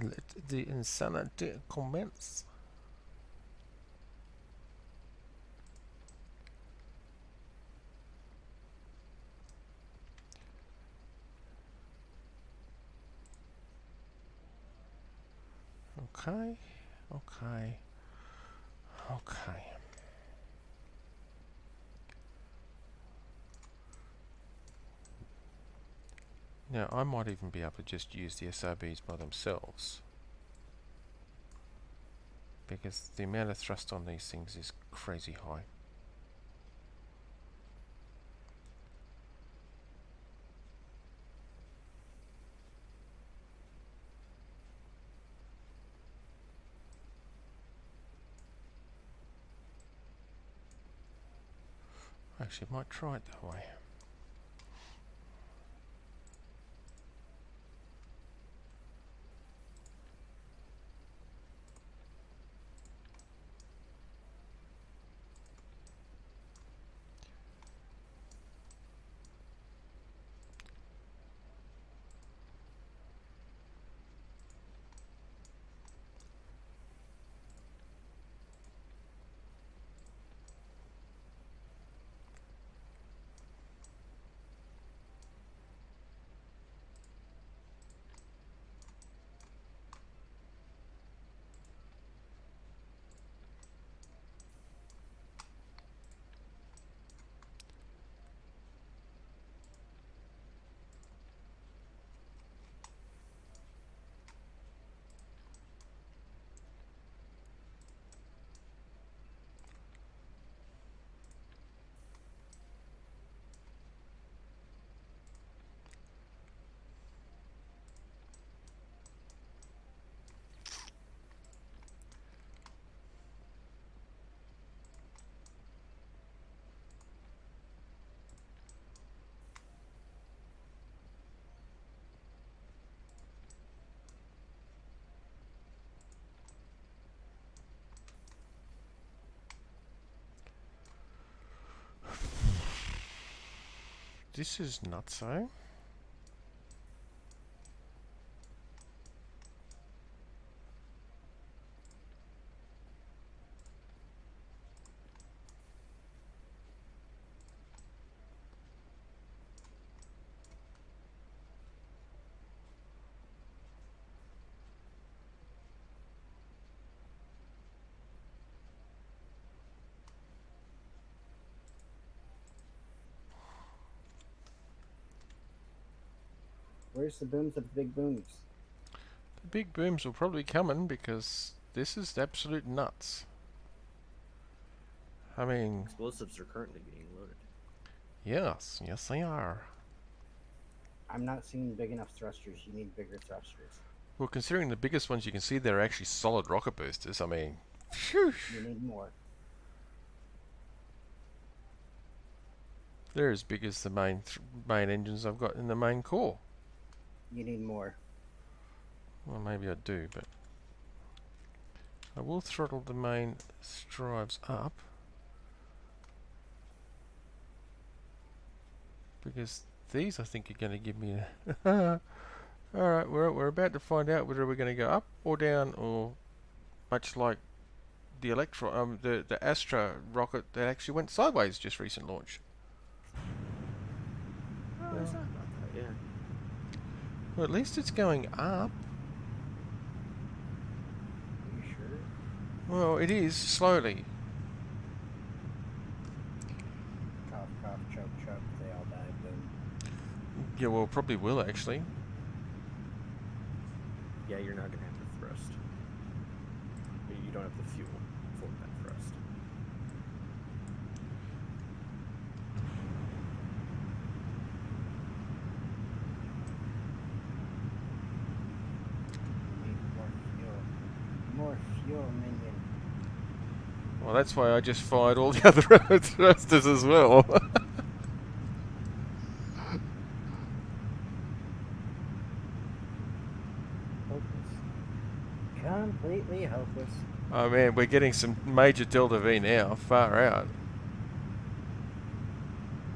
Let the insanity commence. Okay, okay, okay. Now, I might even be able to just use the SRBs by themselves, because the amount of thrust on these things is crazy high. Actually, I might try it that way. this is nutso. Where's the booms of the big booms? The big booms will probably be coming because this is absolute nuts. I mean, Explosives are currently being loaded. yes, yes they are. I'm not seeing big enough thrusters. You need bigger thrusters. Well, considering the biggest ones you can see there are actually solid rocket boosters, I mean, phew, You need more. they're as big as the main engines I've got in the main core. You need more. Well, maybe I do, but I will throttle the main drives up because these I think are going to give me. Alright, we're about to find out whether we're going to go up or down, or much like the the Astra rocket that actually went sideways just recent launch. Oh, I thought about that. Yeah. Well, at least it's going up. Are you sure? Well, it is slowly. Cough, cough, choke, choke. They all died. Boom. Yeah, well, probably will actually. Yeah, you're not gonna have the thrust. You don't have the fuel for that thrust. You need more fuel. More fuel, minion. Well, that's why I just fired all the other thrusters as well. Hopeless. Completely hopeless. Oh man, we're getting some major Delta V now. Far out.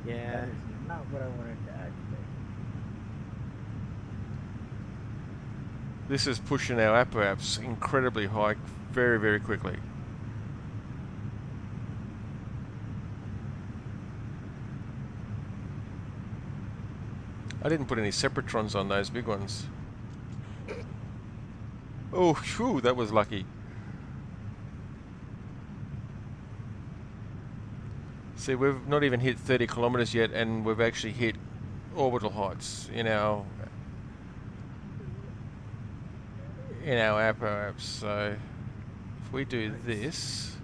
Yeah. That is not what I wanted to activate. This is pushing our apps incredibly high, very, very quickly. I didn't put any separatrons on those big ones. Oh, phew, that was lucky. See, we've not even hit 30 kilometers yet, and we've actually hit orbital heights in our apps. So if we do this,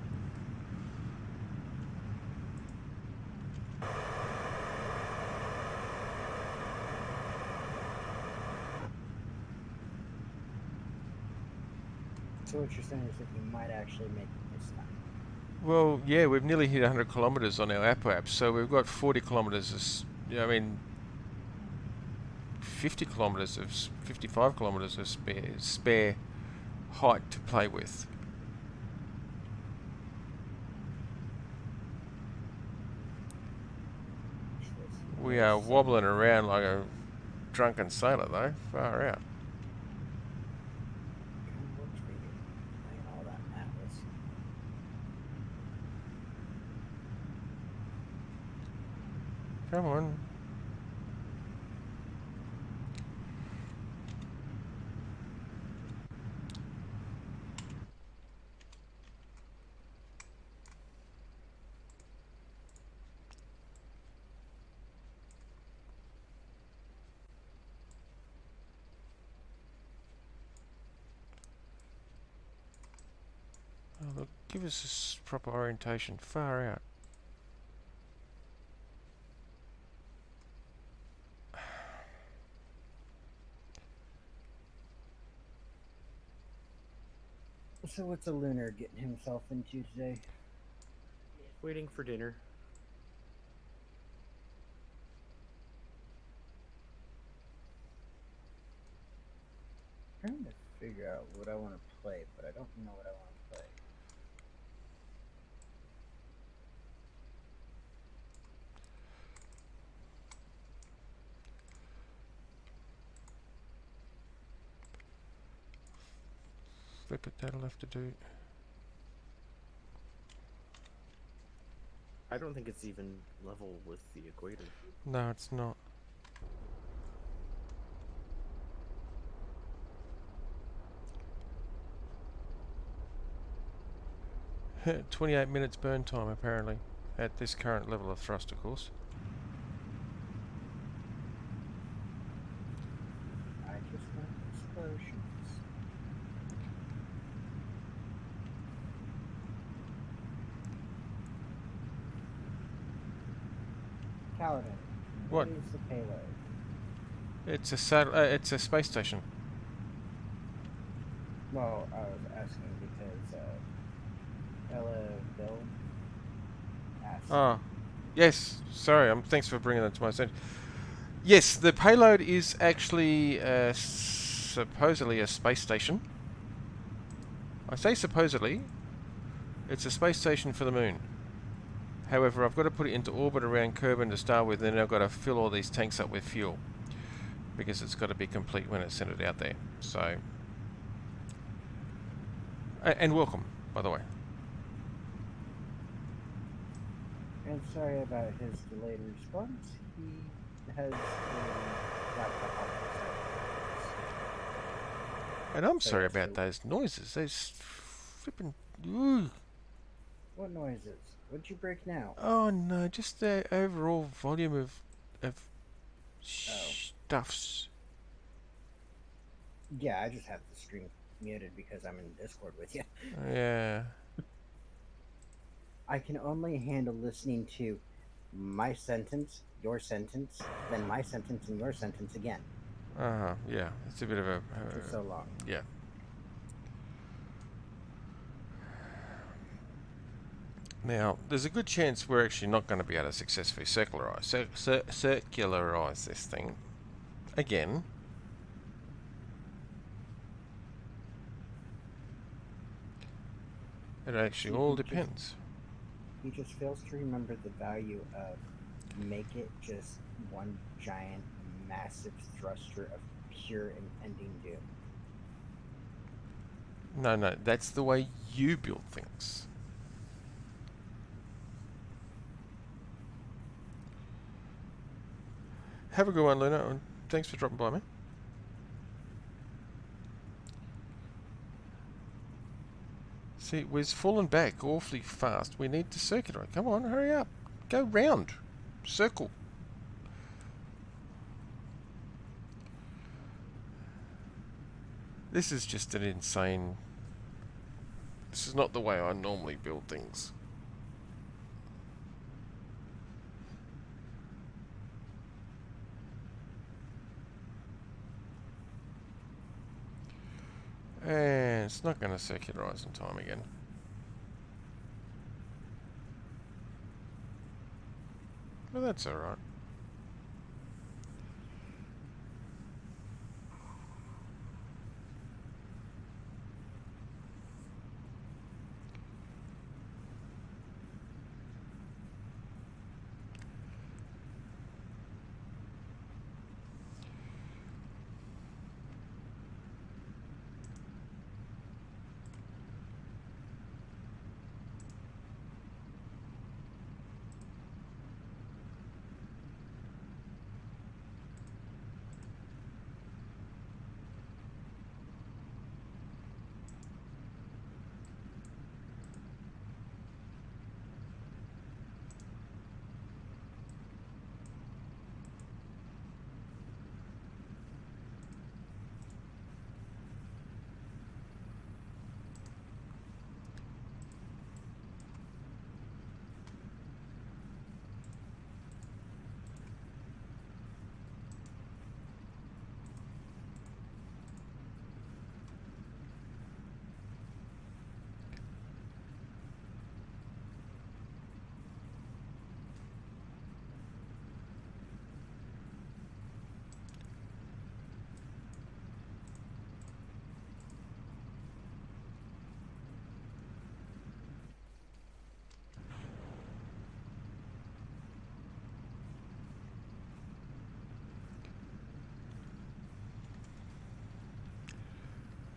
So what you're saying is that you might actually make it this time. well, yeah, we've nearly hit 100 kilometers on our apps. So we've got 40 kilometers. I mean, 50 kilometers of 55 kilometers of spare height to play with. We are wobbling around like a drunken sailor, though. Far out. Kind of works for you. Playing all that Atlas. Come on. Oh, look, give us this proper orientation. Far out. So what's a lunar getting himself into today? Waiting for dinner. Trying to figure out what I want to play, but I don't know what I want to play. that'll have to do. I don't think it's even level with the equator. No, it's not. Heh, 28 minutes burn time apparently at this current level of thrust, of course. I just want explosions. Paladin, What? what is the payload? It's a space station. Well, I was asking because Ella Bill asked. Ah, yes. Sorry. Thanks for bringing that to my attention. Yes, the payload is actually supposedly a space station. I say supposedly. It's a space station for the moon. However, I've got to put it into orbit around Kerbin to start with, and then I've got to fill all these tanks up with fuel because it's got to be complete when it's sent it out there. So, and welcome, by the way. And sorry about his delayed response. He has a laptop on his side. And I'm So sorry yes, about those noises. Those flipping. Ooh. What noises? What'd you break now? Oh no, just the overall volume of stuffs. Yeah, I just have the stream muted because I'm in Discord with you. Yeah. I can only handle listening to my sentence, your sentence, then my sentence, and your sentence again Yeah. It's a bit of a. for so long. Yeah. Now, there's a good chance we're actually not going to be able to successfully circularize this thing again. It actually all depends. He just fails to remember the value of make it just one giant, massive thruster of pure impending doom. No, that's the way you build things. Have a good one, Luna, and thanks for dropping by, man. See, we've fallen back awfully fast. We need to circulate. Come on, hurry up. Go round. Circle. This is just an insane... This is not the way I normally build things. And it's not going to circularize in time again. Well, that's alright.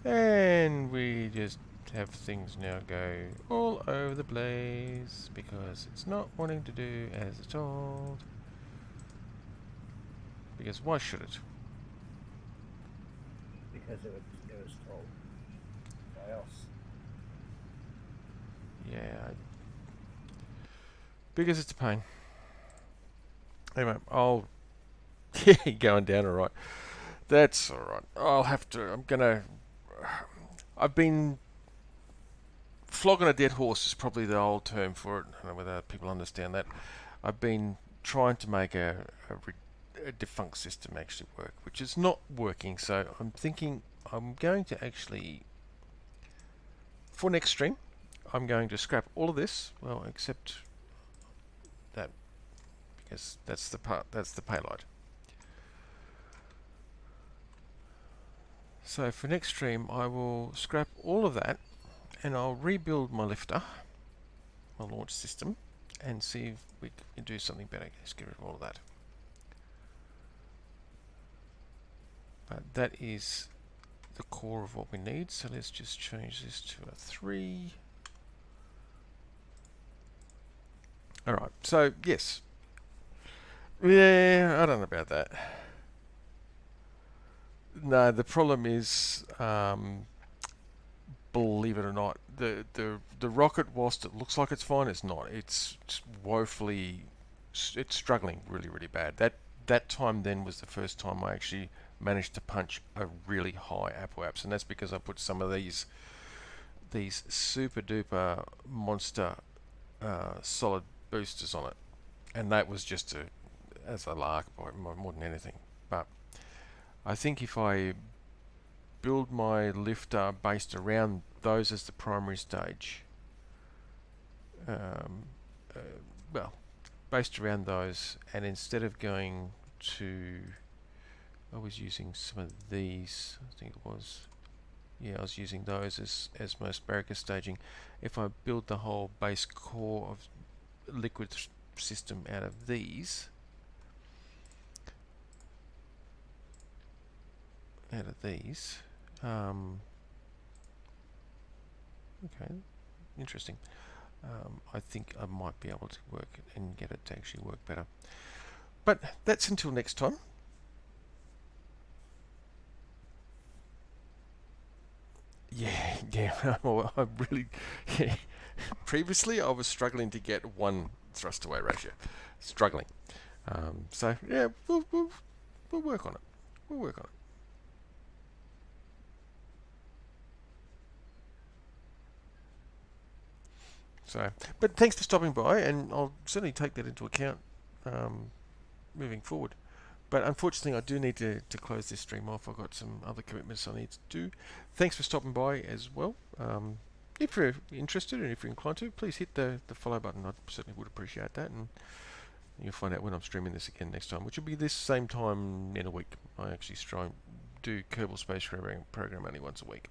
And we just have things now go all over the place because it's not wanting to do as it's told. Because why should it? Because it was told. Why else? Yeah. Because it's a pain. Anyway, I'll... going down alright. That's alright. I'll have to... I'm gonna... I've been... Flogging a dead horse is probably the old term for it. I don't know whether people understand that. I've been trying to make a defunct system actually work, which is not working. So I'm thinking I'm going to actually, for next stream, I'm going to scrap all of this. Well, except that, because that's the payload. So for next stream, I will scrap all of that, and I'll rebuild my lifter, my launch system, and see if we can do something better. Let's get rid of all of that. But that is the core of what we need. So let's just change this to a 3. Alright, so yes. Yeah, I don't know about that. No, the problem is, believe it or not, the rocket, whilst it looks like it's fine, it's not. It's woefully, it's struggling really, really bad. That time then was the first time I actually managed to punch a really high apoaps, and that's because I put some of these super duper monster solid boosters on it, and that was just as a lark more than anything. But I think if I build my lifter based around those as the primary stage, well, based around those, and instead of going to, I was using some of these, I think it was, yeah, I was using those as my asparagus staging. If I build the whole base core of liquid system out of these, okay, interesting. I think I might be able to work and get it to actually work better. But that's until next time. Yeah. Well, I really, yeah. Previously, I was struggling to get 1 thrust away ratio. Struggling. So yeah, we'll work on it. We'll work on it. So, but thanks for stopping by, and I'll certainly take that into account moving forward. But unfortunately, I do need to close this stream off. I've got some other commitments I need to do. Thanks for stopping by as well. If you're interested and if you're inclined to, please hit the follow button. I certainly would appreciate that. And you'll find out when I'm streaming this again next time, which will be this same time in a week. I actually do Kerbal Space Program only once a week.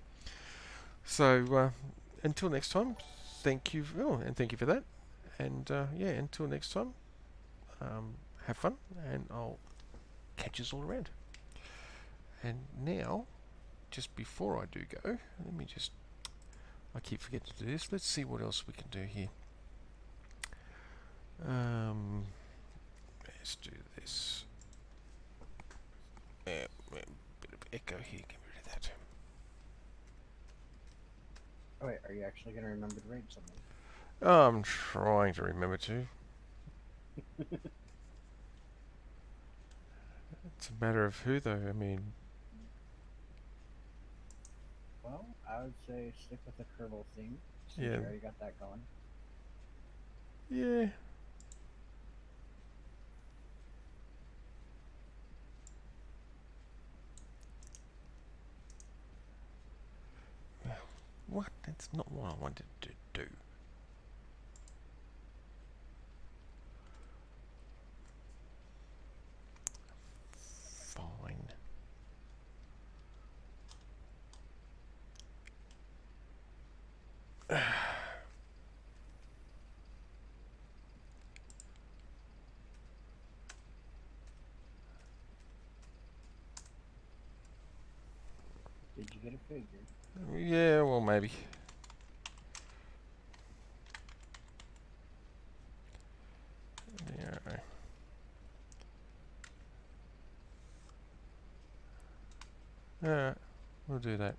So until next time, thank you. And thank you for that. And yeah, until next time, have fun, and I'll catch us all around. And now, just before I do go, let me just, I keep forgetting to do this. Let's see what else we can do here. Let's do this. Bit of echo here. Get rid of that. Oh wait, are you actually going to remember to raid something? I'm trying to remember to. It's a matter of who, though. I mean, Well, I would say stick with the Kerbal theme, since Yeah. you already got that going. yeah. What? That's not what I wanted to do. Fine. Did you get a figure? Yeah, well, maybe. Alright, we'll do that.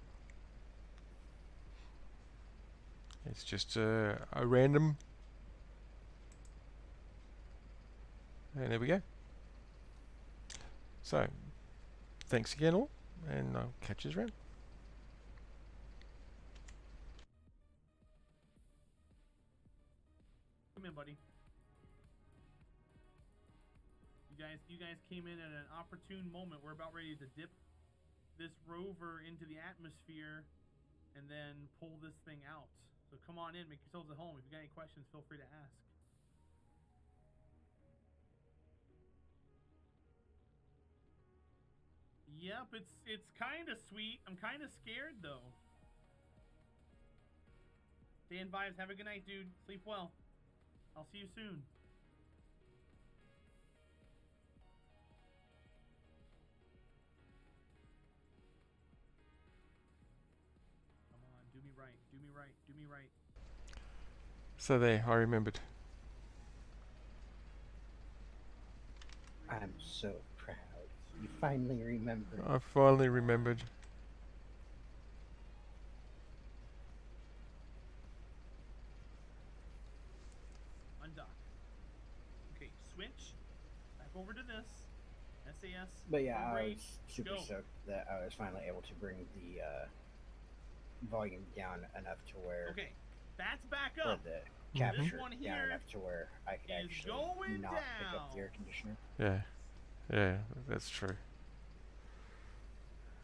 It's just a random. And there we go. So, thanks again all, and I'll catch you around. Come in, buddy. You guys came in at an opportune moment. We're about ready to dip this rover into the atmosphere and then pull this thing out. So come on in, make yourselves at home. If you got any questions, feel free to ask. Yep, it's kind of sweet. I'm kind of scared though. Dan vibes. Have a good night, dude. Sleep well. I'll see you soon. Come on, do me right. Do me right. Do me right. So there, I remembered. I'm so proud. You finally remembered. I finally remembered. Undock. Okay, switch. Back over to this. SAS. But yeah, I Break, was super go. stoked that I was finally able to bring the volume down enough to where, Okay, that's back or up. the capture one down here enough to where I could is actually going not pick up the down. air conditioner. Yeah, yeah, that's true.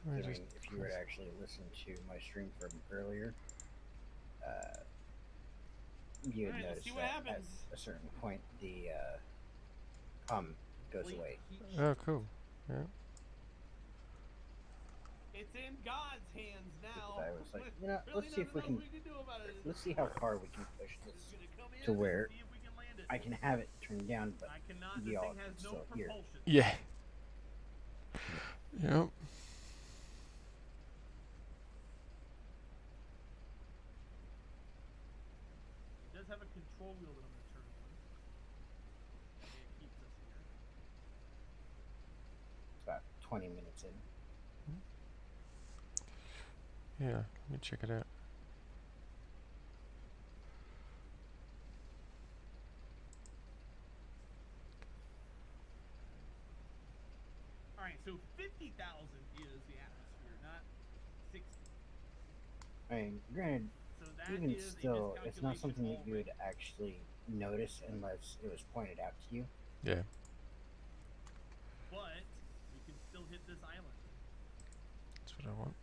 I I mean, just if you were to actually listen to my stream from earlier, you would Alright, let's notice see what that happens. at a certain point the hum goes Please, away. Oh, cool. Yeah. It's in God's hands now. I was like, you know, Really let's see if we nothing can, else we do about it. let's see how far we can push It's this gonna come in to and where see if we can land it. I can have it turned down, but I cannot. you The all thing can has no still hear. propulsion. Yeah. Yep. It does have a control wheel that I'm gonna turn on. It keeps us here. It's about 20 minutes in. Yeah, let me check it out. All right, so 50,000 is the atmosphere, not 60. I mean, granted, So that even is still, a it's not something that you miscalculation would actually notice unless it was pointed out to you. Yeah. already, but we can still hit this island. That's what I want.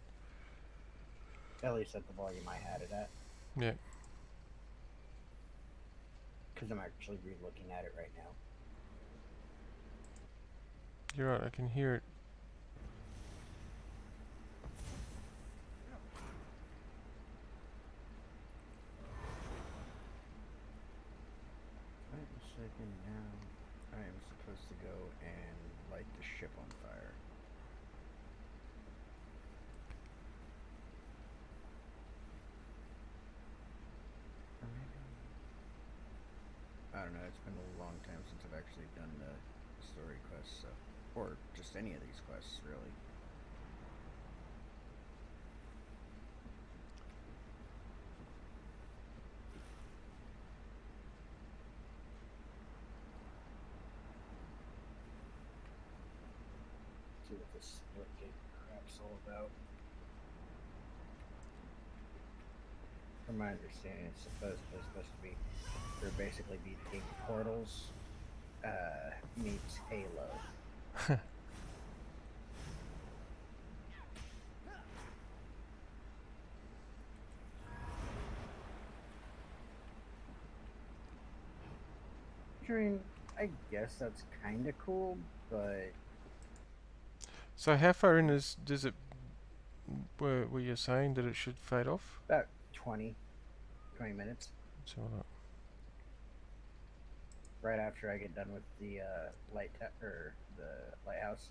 At least at the volume I had it at. Yeah. Because I'm actually re-looking at it right now. You're right, I can hear it. Wait a second now. I am supposed to go and light the ship on fire. Or maybe... I don't know, it's been a long time since I've actually done the story quests, so... Or just any of these quests, really. See what this split gate crap's all about. From my understanding, it's supposed to be, they're basically being portals, meets Halo. I mean, I guess that's kind of cool, but So how far in does it were you saying that it should fade off? about 20 minutes. Let's have a look. Right after I get done with the the lighthouse.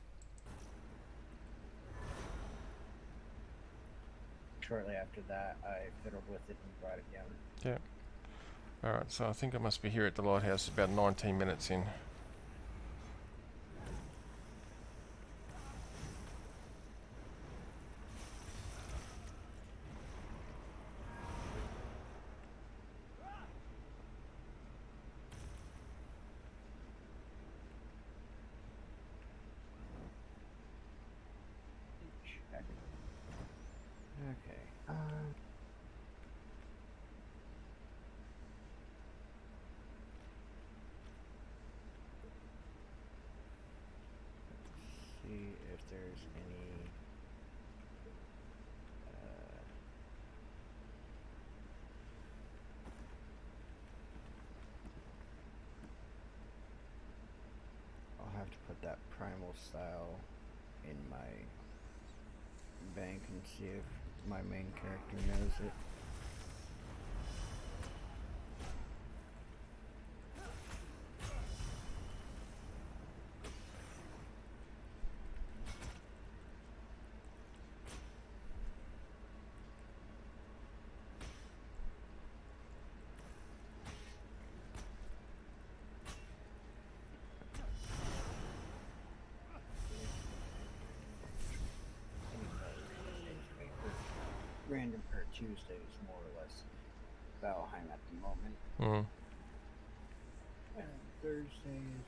Shortly after that, I fiddled with it and brought it down. Yeah. Alright, so I think I must be here at the lighthouse about 19 minutes in. Okay. Let's see if there's any. I'll have to put that primal style in my bank and see if my main character knows it. Random per Tuesday is more or less Valheim at the moment. Mm. And Thursdays,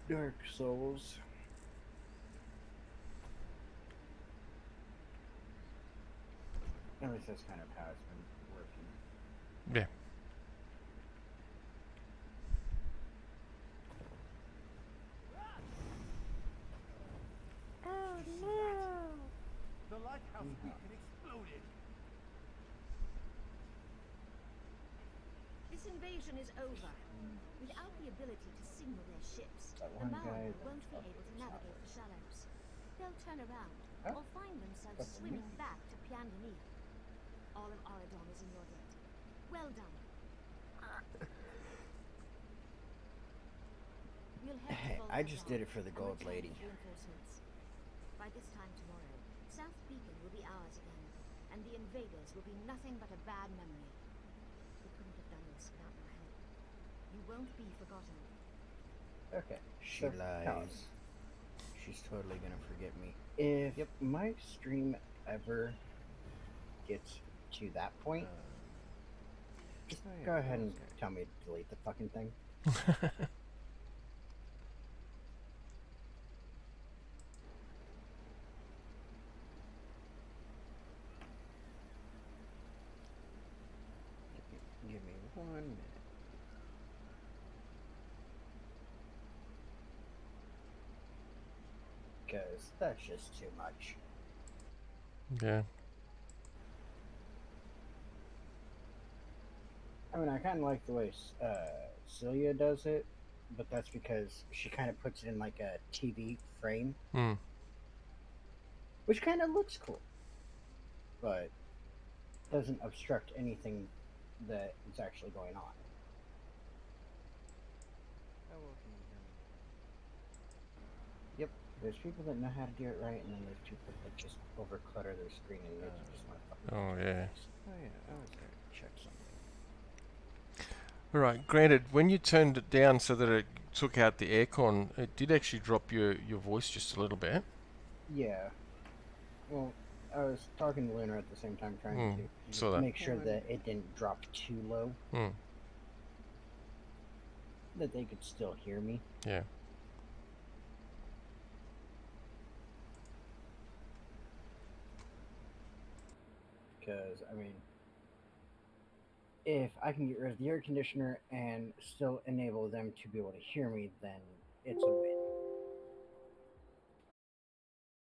Dark Souls. At least that's kind of how it's been working. Yeah. The lighthouse beacon exploded. This invasion is over. Without the ability to signal their ships, That the one Maori guy won't be up able to the navigate the shallows. They'll turn around Huh? or find themselves That's swimming me. back to Piandania. All of Aradon is in your debt. Well done. We'll head to Hey, I just Volta did it for the and gold return lady. with reinforcements. By this time tomorrow, South Beacon will be ours again, and the invaders will be nothing but a bad memory. We couldn't have done this without your help. You won't be forgotten. Okay. She lies. She's totally gonna forget me. If my stream ever gets to that point, just go ahead and tell me to delete the fucking thing. Give me 1 minute. Because that's just too much. Yeah. I mean, I kind of like the way Celia does it, but that's because she kind of puts it in like a TV frame, Mm. which kind of looks cool, but doesn't obstruct anything that is actually going on. How well can you hear me? Yep, there's people that know how to do it right, and then there's people that just overclutter their screen and make you just want to fucking. Oh, yeah. Oh yeah, I was there to check something. Right. Granted, when you turned it down so that it took out the aircon, it did actually drop your voice just a little bit. Yeah. Well, I was talking to Lunar at the same time, trying to Saw that. make sure that it didn't drop too low, Mm. that they could still hear me. Yeah. Because, I mean, if I can get rid of the air conditioner and still enable them to be able to hear me, then it's a win.